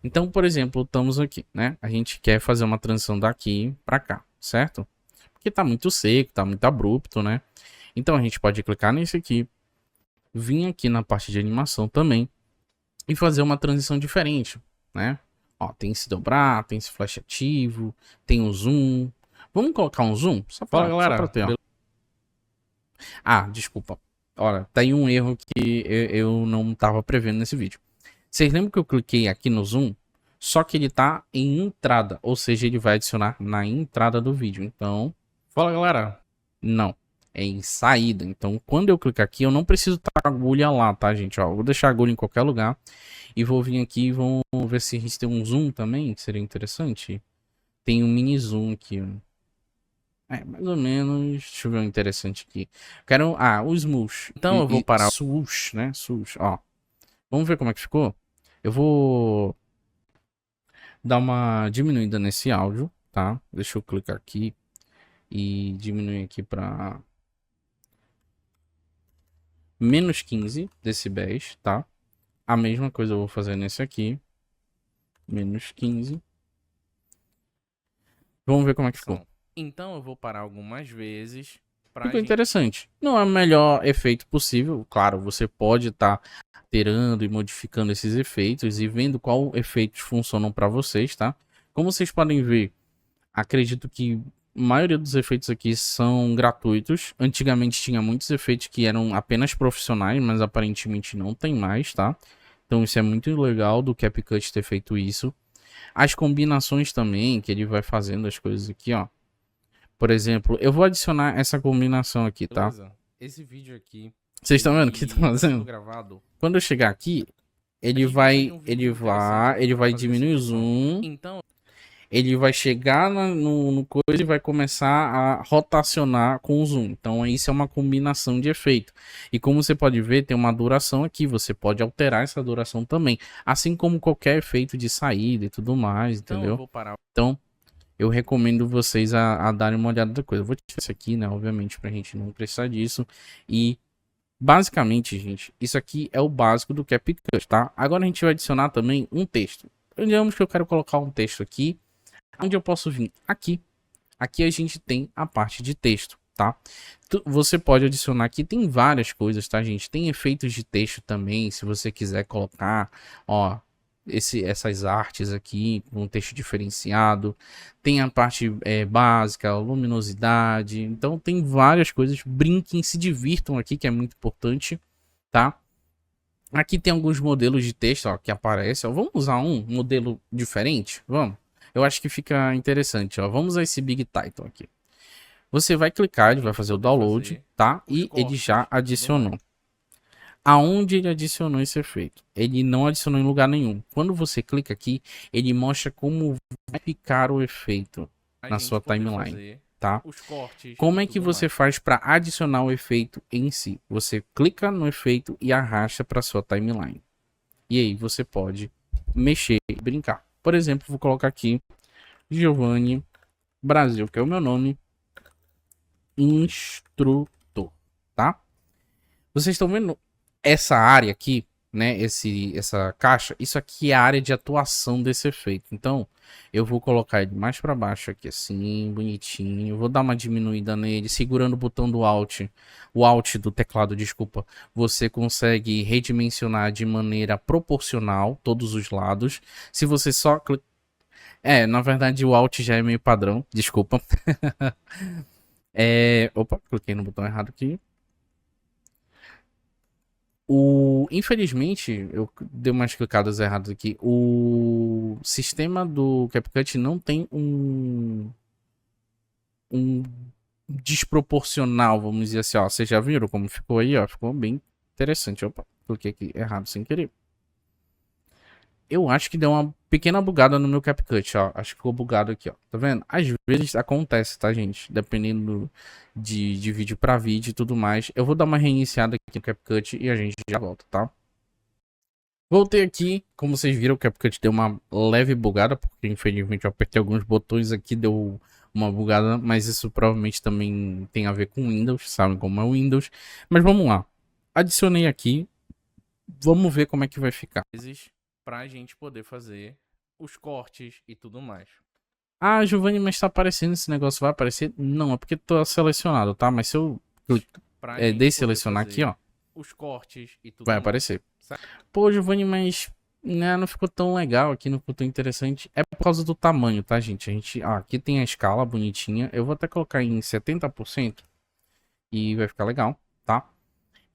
Então, por exemplo, estamos aqui, né? A gente quer fazer uma transição daqui para cá, certo? Porque tá muito seco, tá muito abrupto, né? Então a gente pode clicar nesse aqui, vir aqui na parte de animação também e fazer uma transição diferente, né? Ó, tem esse dobrar, tem esse flash ativo, tem o zoom. Vamos colocar um zoom? Só pra ter, ó. Ah, desculpa. Olha, tem um erro que eu não tava prevendo nesse vídeo. Vocês lembram que eu cliquei aqui no zoom? Só que ele tá em entrada, ou seja, ele vai adicionar na entrada do vídeo. Então, fala galera. Não, é em saída. Então, quando eu clicar aqui, eu não preciso estar com a agulha lá, tá, gente? Ó, vou deixar a agulha em qualquer lugar e vou vir aqui e vamos ver se a gente tem um zoom também, que seria interessante. Tem um mini zoom aqui, ó. Mais ou menos. Deixa eu ver um interessante aqui. Quero. O smoosh. Então eu vou parar. Swoosh, né? Swoosh, ó. Vamos ver como é que ficou? Eu vou dar uma diminuída nesse áudio, tá? Deixa eu clicar aqui e diminuir aqui para menos 15 decibéis, tá? A mesma coisa eu vou fazer nesse aqui. Menos 15. Vamos ver como é que ficou. Então eu vou parar algumas vezes. Ficou interessante. Não é o melhor efeito possível. Claro, você pode estar alterando e modificando esses efeitos e vendo qual efeitos funcionam para vocês, tá? Como vocês podem ver, acredito que maioria dos efeitos aqui são gratuitos. Antigamente tinha muitos efeitos que eram apenas profissionais, mas aparentemente não tem mais, tá? Então isso é muito legal do CapCut ter feito isso. As combinações também, que ele vai fazendo as coisas aqui, ó. Por exemplo, eu vou adicionar essa combinação aqui, tá? Beleza? Esse vídeo aqui, Vocês estão vendo o que tá tá sendo fazendo? gravado. Quando eu chegar aqui, ele A gente precisa de vai, um vídeo interessante ele pra vai fazer essa diminuir o edição. zoom. Então, Ele vai chegar no coisa e vai começar a rotacionar com o zoom. Então, isso é uma combinação de efeito. E como você pode ver, tem uma duração aqui. Você pode alterar essa duração também. Assim como qualquer efeito de saída e tudo mais, então eu entendeu? vou parar. Então, eu recomendo vocês a darem uma olhada da coisa. Eu vou tirar isso aqui, né? Obviamente, pra gente não precisar disso. E, basicamente, gente, isso aqui é o básico do CapCut, tá? Agora a gente vai adicionar também um texto. Digamos que eu quero colocar um texto aqui. Onde eu posso vir? Aqui. Aqui a gente tem a parte de texto, tá? Você pode adicionar aqui, tem várias coisas, tá, gente? Tem efeitos de texto também, se você quiser colocar, ó, essas artes aqui, com um texto diferenciado. Tem a parte básica, luminosidade. Então tem várias coisas. Brinquem, se divirtam aqui, que é muito importante, tá? Aqui tem alguns modelos de texto, ó, que aparecem. Ó. Vamos usar um modelo diferente? Vamos. Eu acho que fica interessante, ó. Vamos a esse Big Title aqui. Você vai clicar, ele vai fazer o download, tá? E ele já adicionou. Aonde ele adicionou esse efeito? Ele não adicionou em lugar nenhum. Quando você clica aqui, ele mostra como vai ficar o efeito na sua timeline, tá? Como é que você faz para adicionar o efeito em si? Você clica no efeito e arrasta para sua timeline. E aí você pode mexer e brincar. Por exemplo, vou colocar aqui Giovanni Brasil, que é o meu nome, instrutor, tá? Vocês estão vendo essa área aqui, né? Essa caixa, isso aqui é a área de atuação desse efeito. Então, eu vou colocar ele mais para baixo aqui, assim, bonitinho. Vou dar uma diminuída nele, segurando o botão do Alt, o Alt do teclado, desculpa. Você consegue redimensionar de maneira proporcional todos os lados. Se você só na verdade o Alt já é meio padrão, desculpa. Opa, cliquei no botão errado aqui. Infelizmente, eu dei umas clicadas erradas aqui. O sistema do CapCut não tem um desproporcional, vamos dizer assim, ó. Vocês já viram como ficou aí, ó? Ficou bem interessante. Opa, cliquei aqui errado sem querer. Eu acho que deu uma pequena bugada no meu CapCut, ó. Acho que ficou bugado aqui, ó. Tá vendo? Às vezes acontece, tá, gente? Dependendo de vídeo pra vídeo e tudo mais. Eu vou dar uma reiniciada aqui no CapCut e a gente já volta, tá? Voltei aqui. Como vocês viram, o CapCut deu uma leve bugada, porque infelizmente eu apertei alguns botões aqui, deu uma bugada. Mas isso provavelmente também tem a ver com Windows, sabem como é o Windows. Mas vamos lá. Adicionei aqui. Vamos ver como é que vai ficar. Pra gente poder fazer os cortes e tudo mais. Ah, Giovanni, mas tá aparecendo esse negócio, vai aparecer? Não, é porque tô selecionado, tá? Mas se eu desselecionar aqui, ó, os cortes e tudo vai mais. aparecer. Pô, Giovanni, mas né, não ficou tão legal aqui, não ficou tão interessante. É por causa do tamanho, tá, gente? Aqui tem a escala bonitinha. Eu vou até colocar em 70% e vai ficar legal, tá?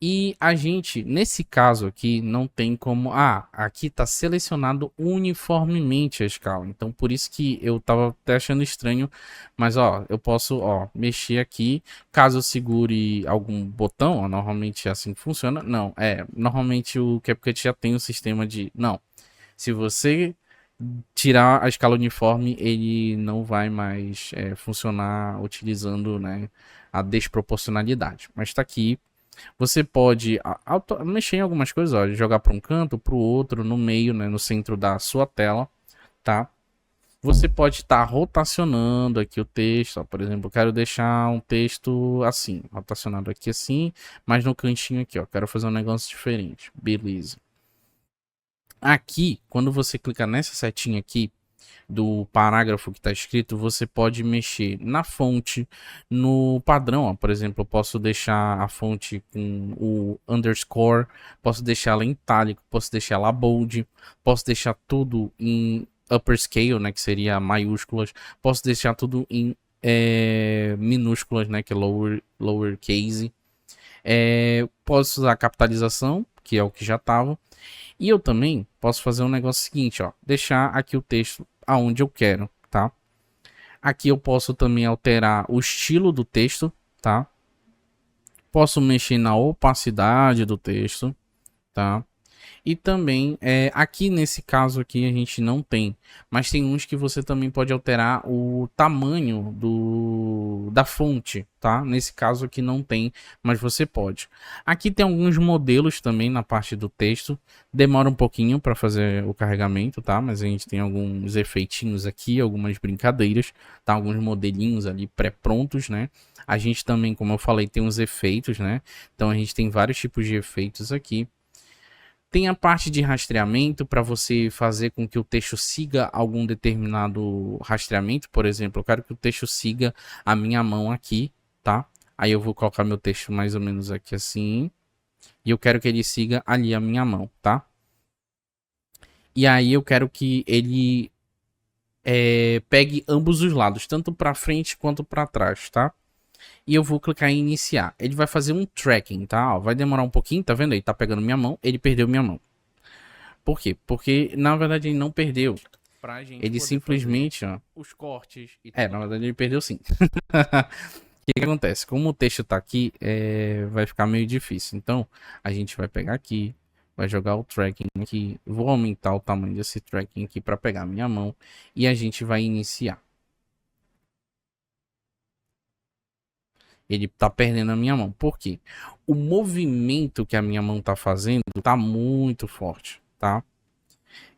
E a gente, nesse caso aqui, não tem como... aqui tá selecionado uniformemente a escala. Então, por isso que eu tava até achando estranho. Mas, ó, eu posso, ó, mexer aqui. Caso eu segure algum botão, ó, normalmente é assim que funciona. Não, normalmente o CapCut já tem um sistema de... Não, se você tirar a escala uniforme, ele não vai mais funcionar utilizando, né, a desproporcionalidade. Mas tá aqui. Você pode mexer em algumas coisas, ó, jogar para um canto, para o outro, no meio, né, no centro da sua tela, tá? Você pode estar rotacionando aqui o texto, ó, por exemplo, eu quero deixar um texto assim, rotacionado aqui assim, mas no cantinho aqui, ó, quero fazer um negócio diferente, beleza. Aqui, quando você clica nessa setinha aqui, do parágrafo que está escrito, você pode mexer na fonte, no padrão, ó. Por exemplo, eu posso deixar a fonte com o underscore, posso deixar ela em itálico, posso deixar ela bold, posso deixar tudo em upper scale, né, que seria maiúsculas, posso deixar tudo em minúsculas, né, que é lowercase. Posso usar capitalização, que é o que já estava. E eu também posso fazer um negócio seguinte, ó, deixar aqui o texto aonde eu quero, tá? Aqui eu posso também alterar o estilo do texto, tá? Posso mexer na opacidade do texto, tá? E também, aqui nesse caso aqui a gente não tem, mas tem uns que você também pode alterar o tamanho da fonte, tá? Nesse caso aqui não tem, mas você pode. Aqui tem alguns modelos também na parte do texto, demora um pouquinho para fazer o carregamento, tá? Mas a gente tem alguns efeitinhos aqui, algumas brincadeiras, tá? Alguns modelinhos ali pré-prontos, né? A gente também, como eu falei, tem uns efeitos, né? Então a gente tem vários tipos de efeitos aqui. Tem a parte de rastreamento para você fazer com que o texto siga algum determinado rastreamento. Por exemplo, eu quero que o texto siga a minha mão aqui, tá? Aí eu vou colocar meu texto mais ou menos aqui assim. E eu quero que ele siga ali a minha mão, tá? E aí eu quero que ele pegue ambos os lados, tanto para frente quanto para trás, tá? E eu vou clicar em iniciar. Ele vai fazer um tracking, tá? Ó, vai demorar um pouquinho, tá vendo aí? Tá pegando minha mão, ele perdeu minha mão. Por quê? Porque, na verdade, ele não perdeu. Pra gente Ele poder fazer simplesmente, ó. os cortes e tudo Na mais. verdade, ele perdeu sim. O que acontece? Como o texto tá aqui, vai ficar meio difícil. Então, a gente vai pegar aqui, vai jogar o tracking aqui. Vou aumentar o tamanho desse tracking aqui para pegar a minha mão. E a gente vai iniciar. Ele tá perdendo a minha mão. Por quê? O movimento que a minha mão tá fazendo tá muito forte, tá?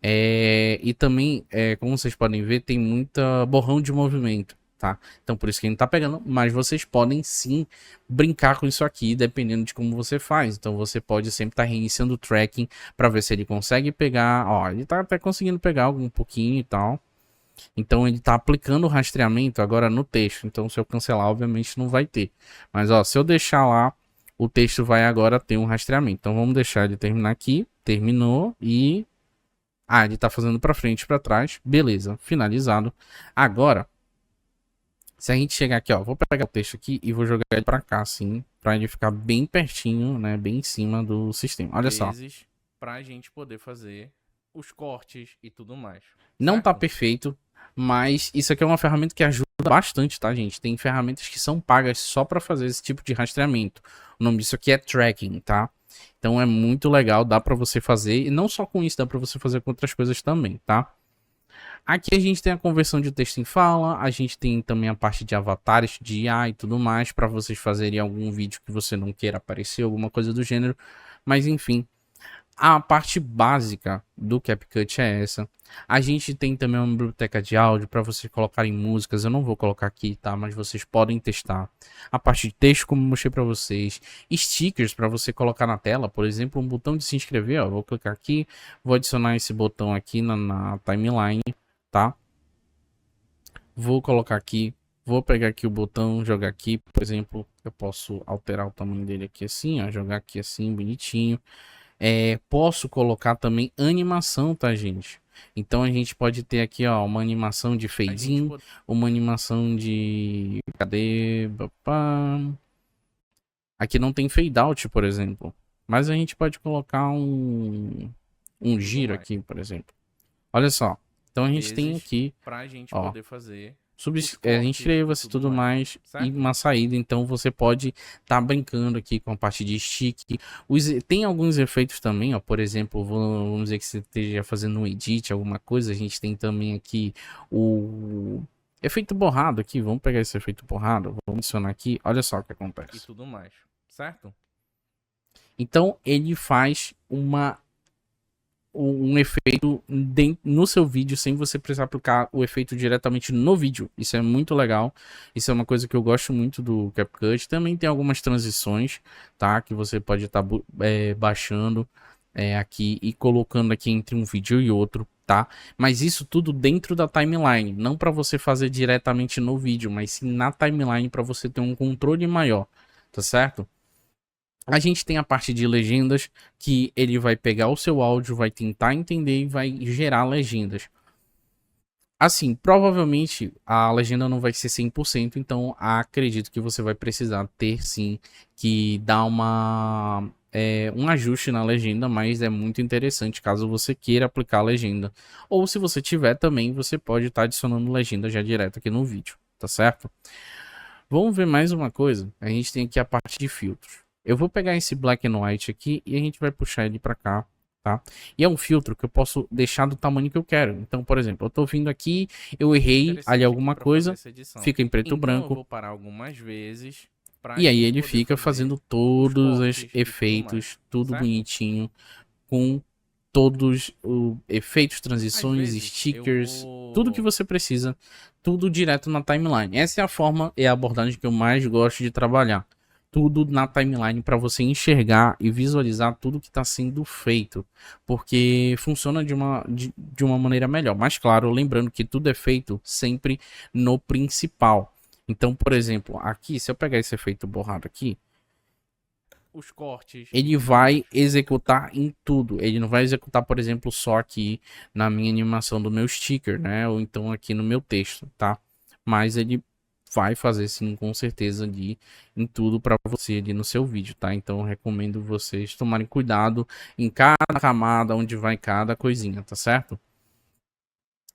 E também, como vocês podem ver, tem muita borrão de movimento, tá? Então por isso que ele não tá pegando, mas vocês podem sim brincar com isso aqui, dependendo de como você faz. Então você pode sempre estar reiniciando o tracking para ver se ele consegue pegar. Ó, ele tá até conseguindo pegar algum pouquinho e tal. Então ele tá aplicando o rastreamento agora no texto. Então se eu cancelar, obviamente não vai ter. Mas ó, se eu deixar lá, o texto vai agora ter um rastreamento. Então vamos deixar ele terminar aqui. Terminou e ele tá fazendo pra frente e pra trás. Beleza, finalizado. Agora, se a gente chegar aqui, ó, vou pegar o texto aqui e vou jogar ele pra cá, assim, pra ele ficar bem pertinho, né, bem em cima do sistema. Olha só. Vezes pra gente poder fazer os cortes e tudo mais. Não tá Certo? perfeito, mas isso aqui é uma ferramenta que ajuda bastante, tá, gente? Tem ferramentas que são pagas só pra fazer esse tipo de rastreamento. O nome disso aqui é tracking, tá? Então é muito legal, dá pra você fazer, e não só com isso, dá pra você fazer com outras coisas também, tá? Aqui a gente tem a conversão de texto em fala, a gente tem também a parte de avatares de IA e tudo mais, para vocês fazerem algum vídeo que você não queira aparecer, alguma coisa do gênero. Mas enfim, a parte básica do CapCut é essa. A gente tem também uma biblioteca de áudio para vocês colocarem músicas. Eu não vou colocar aqui, tá? Mas vocês podem testar. A parte de texto, como eu mostrei para vocês. Stickers para você colocar na tela. Por exemplo, um botão de se inscrever. Ó. Vou clicar aqui. Vou adicionar esse botão aqui na timeline, tá? Vou colocar aqui. Vou pegar aqui o botão, jogar aqui. Por exemplo, eu posso alterar o tamanho dele aqui assim, ó. Jogar aqui assim, bonitinho. Posso colocar também animação, tá, gente? Então a gente pode ter aqui, ó, uma animação de fade in, uma animação de... Cadê? Aqui não tem fade out, por exemplo. Mas a gente pode colocar um giro aqui, por exemplo. Olha só. Então a gente tem aqui, pra gente ó, poder fazer a gente inscreva-se e tudo mais e uma saída, então você pode estar brincando aqui com a parte de stick. Tem alguns efeitos também, ó, por exemplo, vamos dizer que você esteja fazendo um edit, alguma coisa, a gente tem também aqui o efeito borrado aqui, vamos pegar esse efeito borrado, vamos adicionar aqui, olha só o que acontece. E tudo mais, certo? Então ele faz um efeito no seu vídeo sem você precisar aplicar o efeito diretamente no vídeo. Isso é muito legal. Isso é uma coisa que eu gosto muito do CapCut. Também tem algumas transições, tá? Que você pode estar baixando aqui e colocando aqui entre um vídeo e outro, tá? Mas isso tudo dentro da timeline, não para você fazer diretamente no vídeo, mas sim na timeline para você ter um controle maior, tá certo? A gente tem a parte de legendas, que ele vai pegar o seu áudio, vai tentar entender e vai gerar legendas. Assim, provavelmente a legenda não vai ser 100%, então acredito que você vai precisar ter sim que dar um ajuste na legenda, mas é muito interessante caso você queira aplicar a legenda. Ou se você tiver também, você pode estar adicionando legenda já direto aqui no vídeo, tá certo? Vamos ver mais uma coisa. A gente tem aqui a parte de filtros. Eu vou pegar esse black and white aqui e a gente vai puxar ele para cá, tá? E é um filtro que eu posso deixar do tamanho que eu quero. Então, por exemplo, eu tô vindo aqui, eu errei ali alguma coisa, fica em preto e branco. Eu vou parar algumas vezes E aí ele fica fazendo todos os efeitos, tudo certo? bonitinho, com todos os efeitos, transições, stickers, tudo que você precisa, tudo direto na timeline. Essa é a forma e a abordagem que eu mais gosto de trabalhar. Tudo na timeline para você enxergar e visualizar tudo que está sendo feito, porque funciona de uma maneira melhor. Mas claro, lembrando que tudo é feito sempre no principal. Então, por exemplo, aqui, se eu pegar esse efeito borrado aqui, os cortes, ele vai executar em tudo. Ele não vai executar, por exemplo, só aqui na minha animação do meu sticker, né? Ou então aqui no meu texto, tá? Mas ele vai fazer sim, com certeza, ali em tudo para você ali no seu vídeo, tá? Então eu recomendo vocês tomarem cuidado em cada camada, onde vai cada coisinha, tá certo?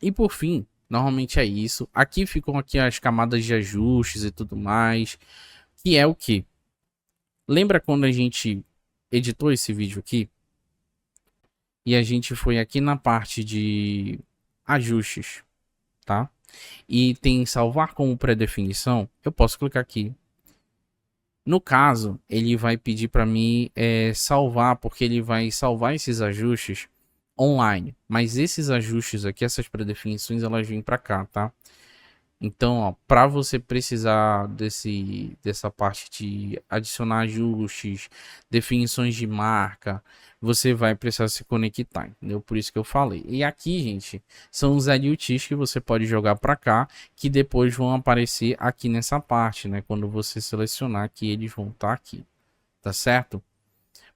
E por fim, normalmente é isso. Aqui ficam aqui as camadas de ajustes e tudo mais, que é o que? Lembra quando a gente editou esse vídeo aqui? E a gente foi aqui na parte de ajustes, tá? E tem salvar como pré-definição. Eu posso clicar aqui. No caso, ele vai pedir para mim salvar, porque ele vai salvar esses ajustes online. Mas esses ajustes aqui, essas pré-definições, elas vêm para cá, tá? Então, ó, para você precisar dessa parte de adicionar ajustes, definições de marca, você vai precisar se conectar, entendeu? Por isso que eu falei. E aqui, gente, são os LUTs que você pode jogar para cá, que depois vão aparecer aqui nessa parte, né? Quando você selecionar que eles vão estar aqui, tá certo?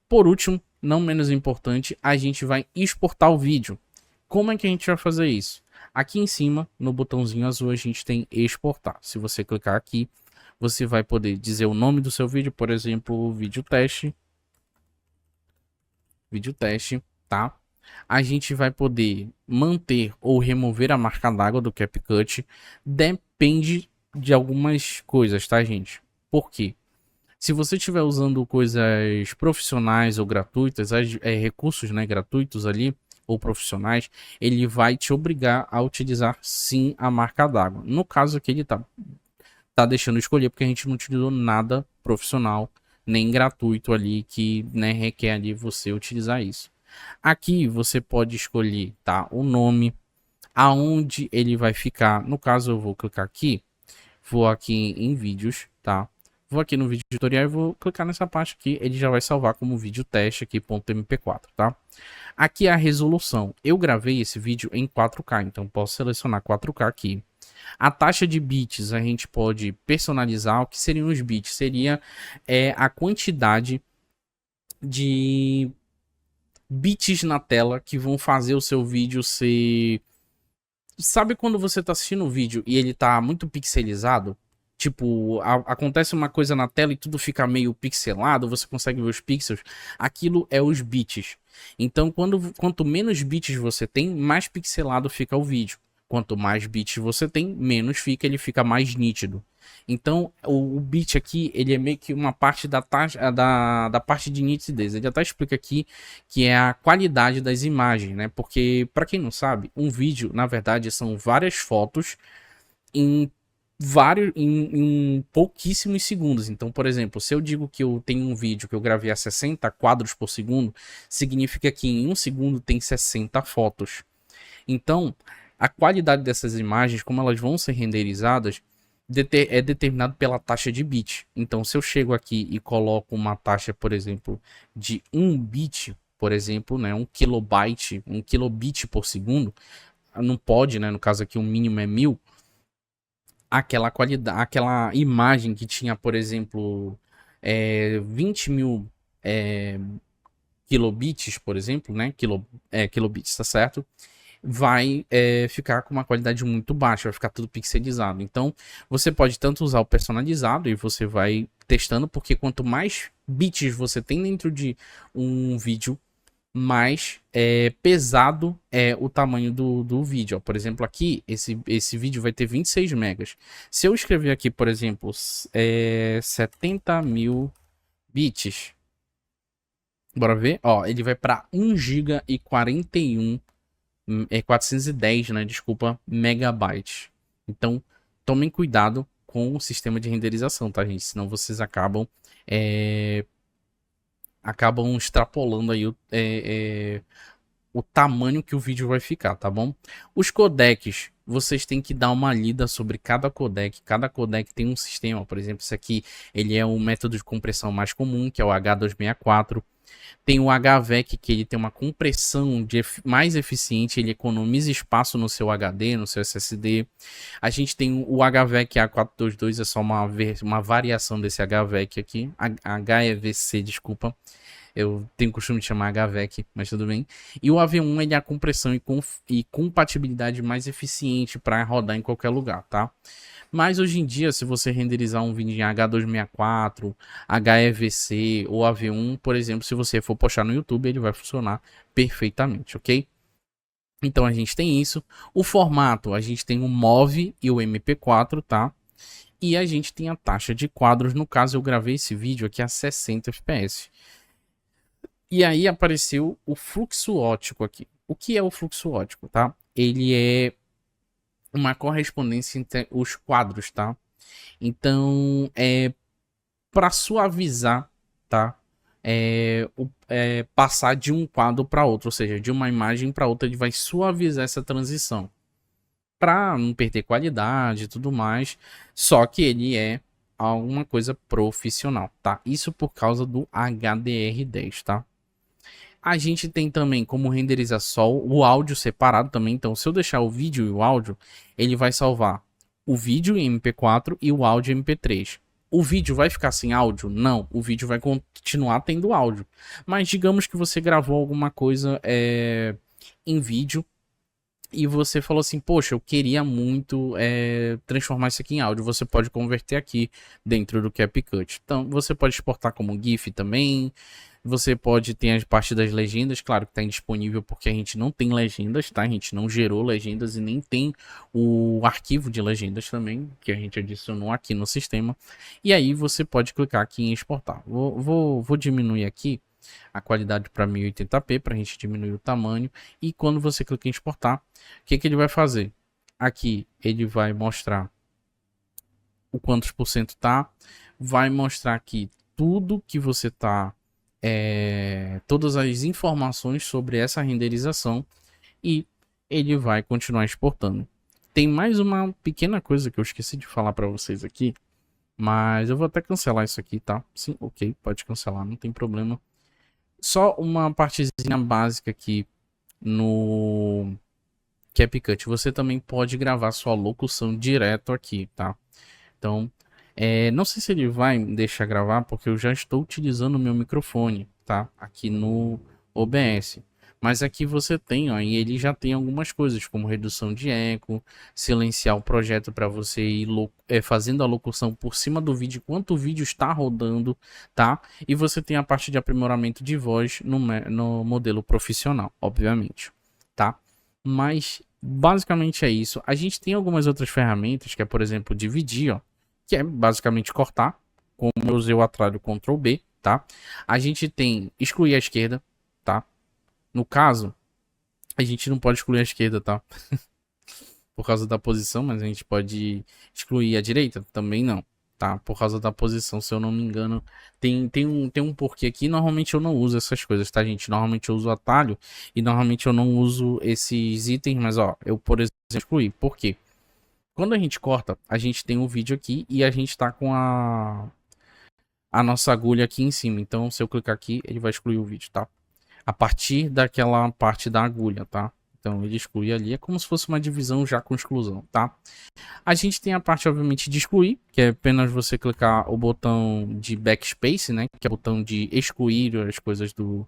Por último, não menos importante, a gente vai exportar o vídeo. Como é que a gente vai fazer isso? Aqui em cima, no botãozinho azul, a gente tem exportar. Se você clicar aqui, você vai poder dizer o nome do seu vídeo, por exemplo, vídeo teste. Vídeo teste, tá? A gente vai poder manter ou remover a marca d'água do CapCut. Depende de algumas coisas, tá, gente? Por quê? Se você estiver usando coisas profissionais ou gratuitas, recursos, né, gratuitos ali, ou profissionais, ele vai te obrigar a utilizar sim a marca d'água. No caso aqui ele tá deixando escolher porque a gente não utilizou nada profissional nem gratuito ali que, né, requer ali você utilizar isso. Aqui você pode escolher, tá, o nome, aonde ele vai ficar. No caso eu vou clicar aqui, vou aqui em vídeos, tá? Vou aqui no vídeo tutorial e vou clicar nessa parte aqui, ele já vai salvar como vídeo teste aqui .mp4, tá? Aqui é a resolução. Eu gravei esse vídeo em 4K, então posso selecionar 4K aqui. A taxa de bits a gente pode personalizar. O que seriam os bits? Seria a quantidade de bits na tela que vão fazer o seu vídeo ser... Sabe quando você tá assistindo o vídeo e ele tá muito pixelizado? Tipo, acontece uma coisa na tela e tudo fica meio pixelado, você consegue ver os pixels. Aquilo é os bits. Então, quanto menos bits você tem, mais pixelado fica o vídeo. Quanto mais bits você tem, menos fica, ele fica mais nítido. Então, o bit aqui, ele é meio que uma parte da parte de nitidez. Ele até explica aqui que é a qualidade das imagens, né? Porque, para quem não sabe, um vídeo, na verdade, são várias fotos em em pouquíssimos segundos. Então, por exemplo, se eu digo que eu tenho um vídeo que eu gravei a 60 quadros por segundo, significa que em um segundo tem 60 fotos. Então, a qualidade dessas imagens, como elas vão ser renderizadas, é determinado pela taxa de bit. Então, se eu chego aqui e coloco uma taxa, por exemplo, de 1 bit, por exemplo, né, 1 kilobyte, 1 kilobit por segundo, não pode, né, no caso aqui o mínimo é 1000, aquela qualidade, aquela imagem que tinha, por exemplo, 20 mil kilobits, por exemplo, né? Kilobits, tá certo? vai ficar com uma qualidade muito baixa, vai ficar tudo pixelizado. Então, você pode tanto usar o personalizado e você vai testando, porque quanto mais bits você tem dentro de um vídeo, mais pesado é o tamanho do vídeo. Ó. Por exemplo, aqui, esse vídeo vai ter 26 megas. Se eu escrever aqui, por exemplo, 70 mil bits, bora ver, ó, ele vai para 1 GB e 41 410, né, desculpa, megabytes. Então, tomem cuidado com o sistema de renderização, tá, gente? Senão vocês acabam extrapolando aí o tamanho que o vídeo vai ficar, tá bom? Os codecs, vocês têm que dar uma lida sobre cada codec. Cada codec tem um sistema, por exemplo, esse aqui, ele é o método de compressão mais comum, que é o H264. Tem o HVEC, que ele tem uma compressão mais eficiente, ele economiza espaço no seu HD, no seu SSD. A gente tem o HVEC A422, é só uma variação desse HVEC aqui, HEVC, desculpa. Eu tenho o costume de chamar HVEC, mas tudo bem. E o AV1 ele é a compressão e compatibilidade mais eficiente para rodar em qualquer lugar, tá? Mas hoje em dia, se você renderizar um vídeo em H264, HEVC ou AV1, por exemplo, se você for postar no YouTube, ele vai funcionar perfeitamente, ok? Então a gente tem isso. O formato, a gente tem o MOV e o MP4, tá? E a gente tem a taxa de quadros. No caso, eu gravei esse vídeo aqui a 60 fps. E aí apareceu o fluxo óptico aqui. O que é o fluxo óptico, tá? Ele é uma correspondência entre os quadros, tá? Então, para suavizar, tá? Passar de um quadro para outro, ou seja, de uma imagem para outra, ele vai suavizar essa transição. Para não perder qualidade e tudo mais. Só que ele é alguma coisa profissional, tá? Isso por causa do HDR10, tá? A gente tem também como renderizar só o áudio separado também. Então, se eu deixar o vídeo e o áudio, ele vai salvar o vídeo em MP4 e o áudio em MP3. O vídeo vai ficar sem áudio? Não, o vídeo vai continuar tendo áudio. Mas digamos que você gravou alguma coisa em vídeo e você falou assim, poxa, eu queria muito transformar isso aqui em áudio. Você pode converter aqui dentro do CapCut. Então, você pode exportar como GIF também. Você pode ter as partes das legendas, claro que está indisponível porque a gente não tem legendas, tá? A gente não gerou legendas e nem tem o arquivo de legendas também, que a gente adicionou aqui no sistema. E aí você pode clicar aqui em exportar. Vou diminuir aqui a qualidade para 1080p para a gente diminuir o tamanho. E quando você clica em exportar, o que ele vai fazer? Aqui ele vai mostrar o quantos por cento tá, vai mostrar aqui tudo que você tá, todas as informações sobre essa renderização e ele vai continuar exportando. Tem mais uma pequena coisa que eu esqueci de falar para vocês aqui, mas eu vou até cancelar isso aqui, tá? Sim, ok, pode cancelar, não tem problema. Só uma partezinha básica aqui no CapCut. Você também pode gravar sua locução direto aqui, tá? Então, não sei se ele vai me deixar gravar, porque eu já estou utilizando o meu microfone, tá? Aqui no OBS. Mas aqui você tem, ó, e ele já tem algumas coisas, como redução de eco, silenciar o projeto para você ir fazendo a locução por cima do vídeo, enquanto o vídeo está rodando, tá? E você tem a parte de aprimoramento de voz no modelo profissional, obviamente, tá? Mas basicamente é isso. A gente tem algumas outras ferramentas, que é, por exemplo, dividir, ó, que é basicamente cortar, como eu usei o atalho Ctrl B, tá? A gente tem excluir a esquerda, tá? No caso, a gente não pode excluir a esquerda, tá? Por causa da posição, mas a gente pode excluir a direita? Também não, tá? Por causa da posição, se eu não me engano. Tem um porquê aqui. Normalmente eu não uso essas coisas, tá, gente? Normalmente eu uso o atalho e normalmente eu não uso esses itens, mas ó, eu, por exemplo, excluir. Por quê? Quando a gente corta, a gente tem um vídeo aqui e a gente tá com a nossa agulha aqui em cima. Então, se eu clicar aqui, ele vai excluir o vídeo, tá? A partir daquela parte da agulha, tá? Então, ele exclui ali. É como se fosse uma divisão já com exclusão, tá? A gente tem a parte, obviamente, de excluir, que é apenas você clicar o botão de backspace, né? Que é o botão de excluir as coisas do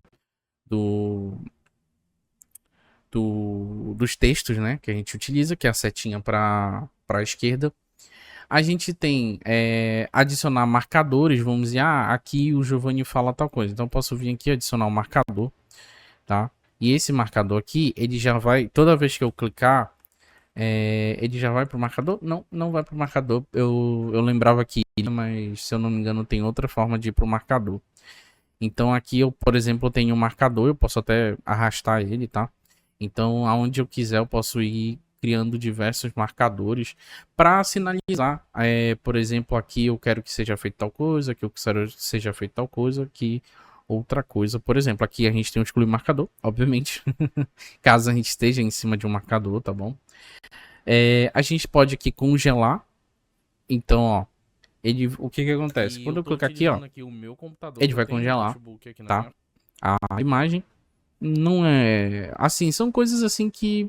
dos textos, né, que a gente utiliza, que é a setinha para a esquerda. A gente tem adicionar marcadores, vamos dizer, aqui o Giovanni fala tal coisa. Então eu posso vir aqui e adicionar um marcador, tá? E esse marcador aqui, ele já vai, toda vez que eu clicar, ele já vai pro marcador? Não, não vai pro marcador. Eu lembrava que, mas se eu não me engano, tem outra forma de ir pro marcador. Então aqui eu, por exemplo, eu tenho um marcador, eu posso até arrastar ele, tá? Então, aonde eu quiser, eu posso ir criando diversos marcadores para sinalizar. Por exemplo, aqui eu quero que seja feito tal coisa, aqui eu quero que seja feito tal coisa, aqui outra coisa. Por exemplo, aqui a gente tem um excluir marcador, obviamente, caso a gente esteja em cima de um marcador, tá bom? A gente pode aqui congelar. Então, ó, o que que acontece? E Quando eu eu tô clicar aqui, ó, utilizando aqui o meu computador, ele que eu vai tenho um congelar, notebook aqui na tá? minha... A imagem. Não é. Assim, são coisas assim que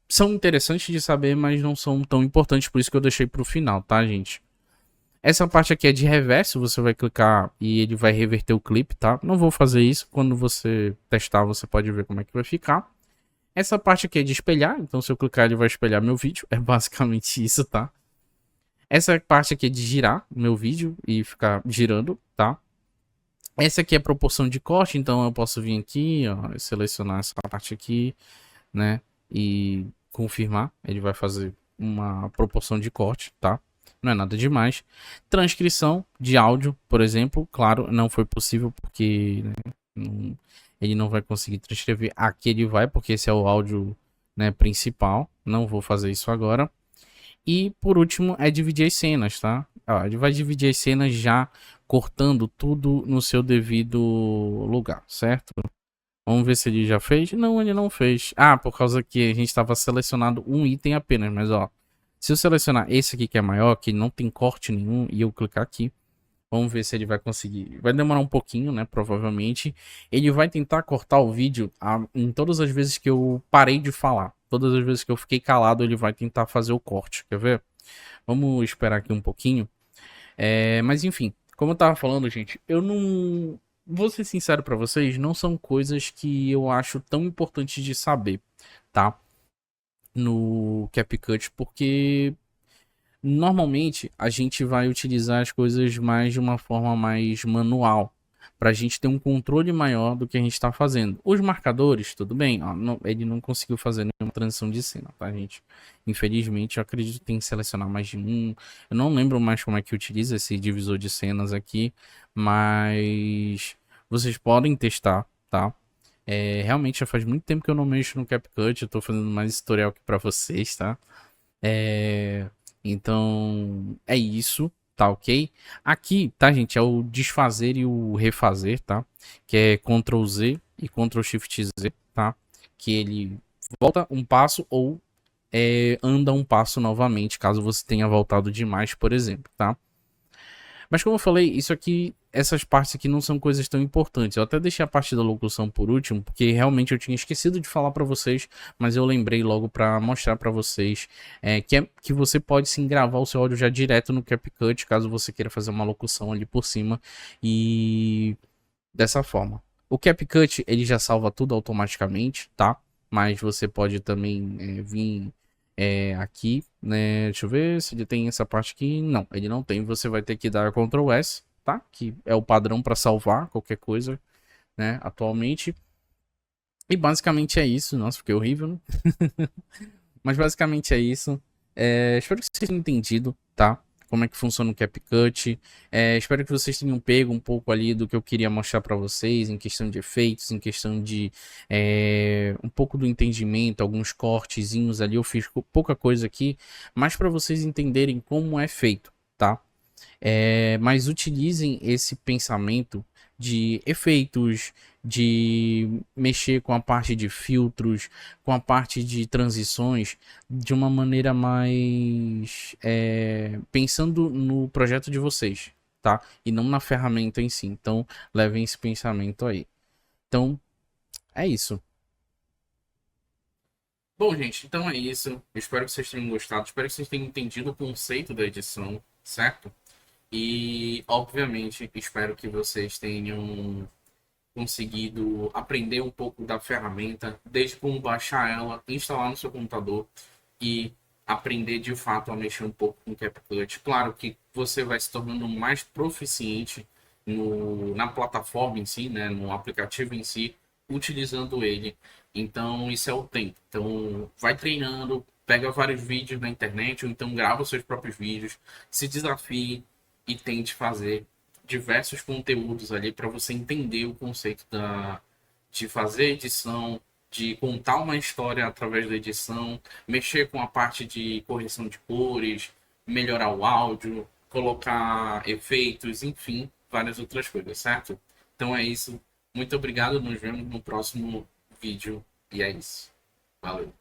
são interessantes de saber, mas não são tão importantes, por isso que eu deixei pro final, tá, gente? Essa parte aqui é de reverso, você vai clicar e ele vai reverter o clipe, tá? Não vou fazer isso, quando você testar você pode ver como é que vai ficar. Essa parte aqui é de espelhar, então se eu clicar ele vai espelhar meu vídeo, é basicamente isso, tá? Essa parte aqui é de girar meu vídeo e ficar girando, tá? Essa aqui é a proporção de corte, então eu posso vir aqui, ó, selecionar essa parte aqui, né? E confirmar. Ele vai fazer uma proporção de corte, tá? Não é nada demais. Transcrição de áudio, por exemplo, claro, não foi possível porque ele não vai conseguir transcrever. Aqui ele vai, porque esse é o áudio, né, principal. Não vou fazer isso agora. E por último é dividir as cenas, tá? Ó, ele vai dividir as cenas já cortando tudo no seu devido lugar, certo? Vamos ver se ele já fez. Não, ele não fez. Ah, por causa que a gente estava selecionando um item apenas. Mas ó, se eu selecionar esse aqui que é maior, que não tem corte nenhum, e eu clicar aqui, vamos ver se ele vai conseguir. Vai demorar um pouquinho, né? Provavelmente. Ele vai tentar cortar o vídeo em todas as vezes que eu parei de falar. Todas as vezes que eu fiquei calado, ele vai tentar fazer o corte. Quer ver? Vamos esperar aqui um pouquinho. Mas enfim, como eu tava falando, gente, eu não. Vou ser sincero pra vocês, não são coisas que eu acho tão importantes de saber, tá? No CapCut, porque normalmente a gente vai utilizar as coisas mais de uma forma mais manual, para a gente ter um controle maior do que a gente está fazendo. Os marcadores, tudo bem, ó, ele não conseguiu fazer nenhuma transição de cena, tá, gente? Infelizmente, eu acredito que tem que selecionar mais de um. Eu não lembro mais como é que utiliza esse divisor de cenas aqui, mas vocês podem testar, tá? Realmente já faz muito tempo que eu não mexo no CapCut, eu tô fazendo mais tutorial aqui para vocês, tá? É, Então, é isso, tá ok? Aqui, tá, gente, é o desfazer e o refazer, tá? Que é Ctrl Z e Ctrl Shift Z, tá? Que ele volta um passo ou anda um passo novamente, caso você tenha voltado demais, por exemplo, tá? Mas como eu falei, isso aqui, essas partes aqui não são coisas tão importantes. Eu até deixei a parte da locução por último, porque realmente eu tinha esquecido de falar para vocês, mas eu lembrei logo para mostrar para vocês que você pode sim gravar o seu áudio já direto no CapCut, caso você queira fazer uma locução ali por cima e dessa forma. O CapCut ele já salva tudo automaticamente, tá? Mas você pode também vir aqui, né? Deixa eu ver se ele tem essa parte aqui. Não, ele não tem. Você vai ter que dar Ctrl S, tá? Que é o padrão para salvar qualquer coisa, né? Atualmente. E basicamente é isso. Nossa, fiquei horrível, né? Mas basicamente é isso. Espero que vocês tenham entendido, tá? Como é que funciona o CapCut. Espero que vocês tenham pego um pouco ali do que eu queria mostrar para vocês em questão de efeitos, em questão de um pouco do entendimento, alguns cortezinhos ali. Eu fiz pouca coisa aqui, mas para vocês entenderem como é feito, tá? Mas utilizem esse pensamento de efeitos, de mexer com a parte de filtros, com a parte de transições, de uma maneira mais pensando no projeto de vocês, tá? E não na ferramenta em si. Então, levem esse pensamento aí. Então, é isso. Bom, gente, então é isso. Eu espero que vocês tenham gostado. Espero que vocês tenham entendido o conceito da edição, certo? E, obviamente, espero que vocês tenham conseguido aprender um pouco da ferramenta, desde como baixar ela, instalar no seu computador e aprender de fato a mexer um pouco com o CapCut. Claro que você vai se tornando mais proficiente na plataforma em si, né, no aplicativo em si, utilizando ele. Então, isso é o tempo. Então, vai treinando, pega vários vídeos na internet, ou então grava seus próprios vídeos, se desafie e tente fazer diversos conteúdos ali para você entender o conceito de fazer edição, de contar uma história através da edição, mexer com a parte de correção de cores, melhorar o áudio, colocar efeitos, enfim, várias outras coisas, certo? Então é isso. Muito obrigado. Nos vemos no próximo vídeo. E é isso. Valeu.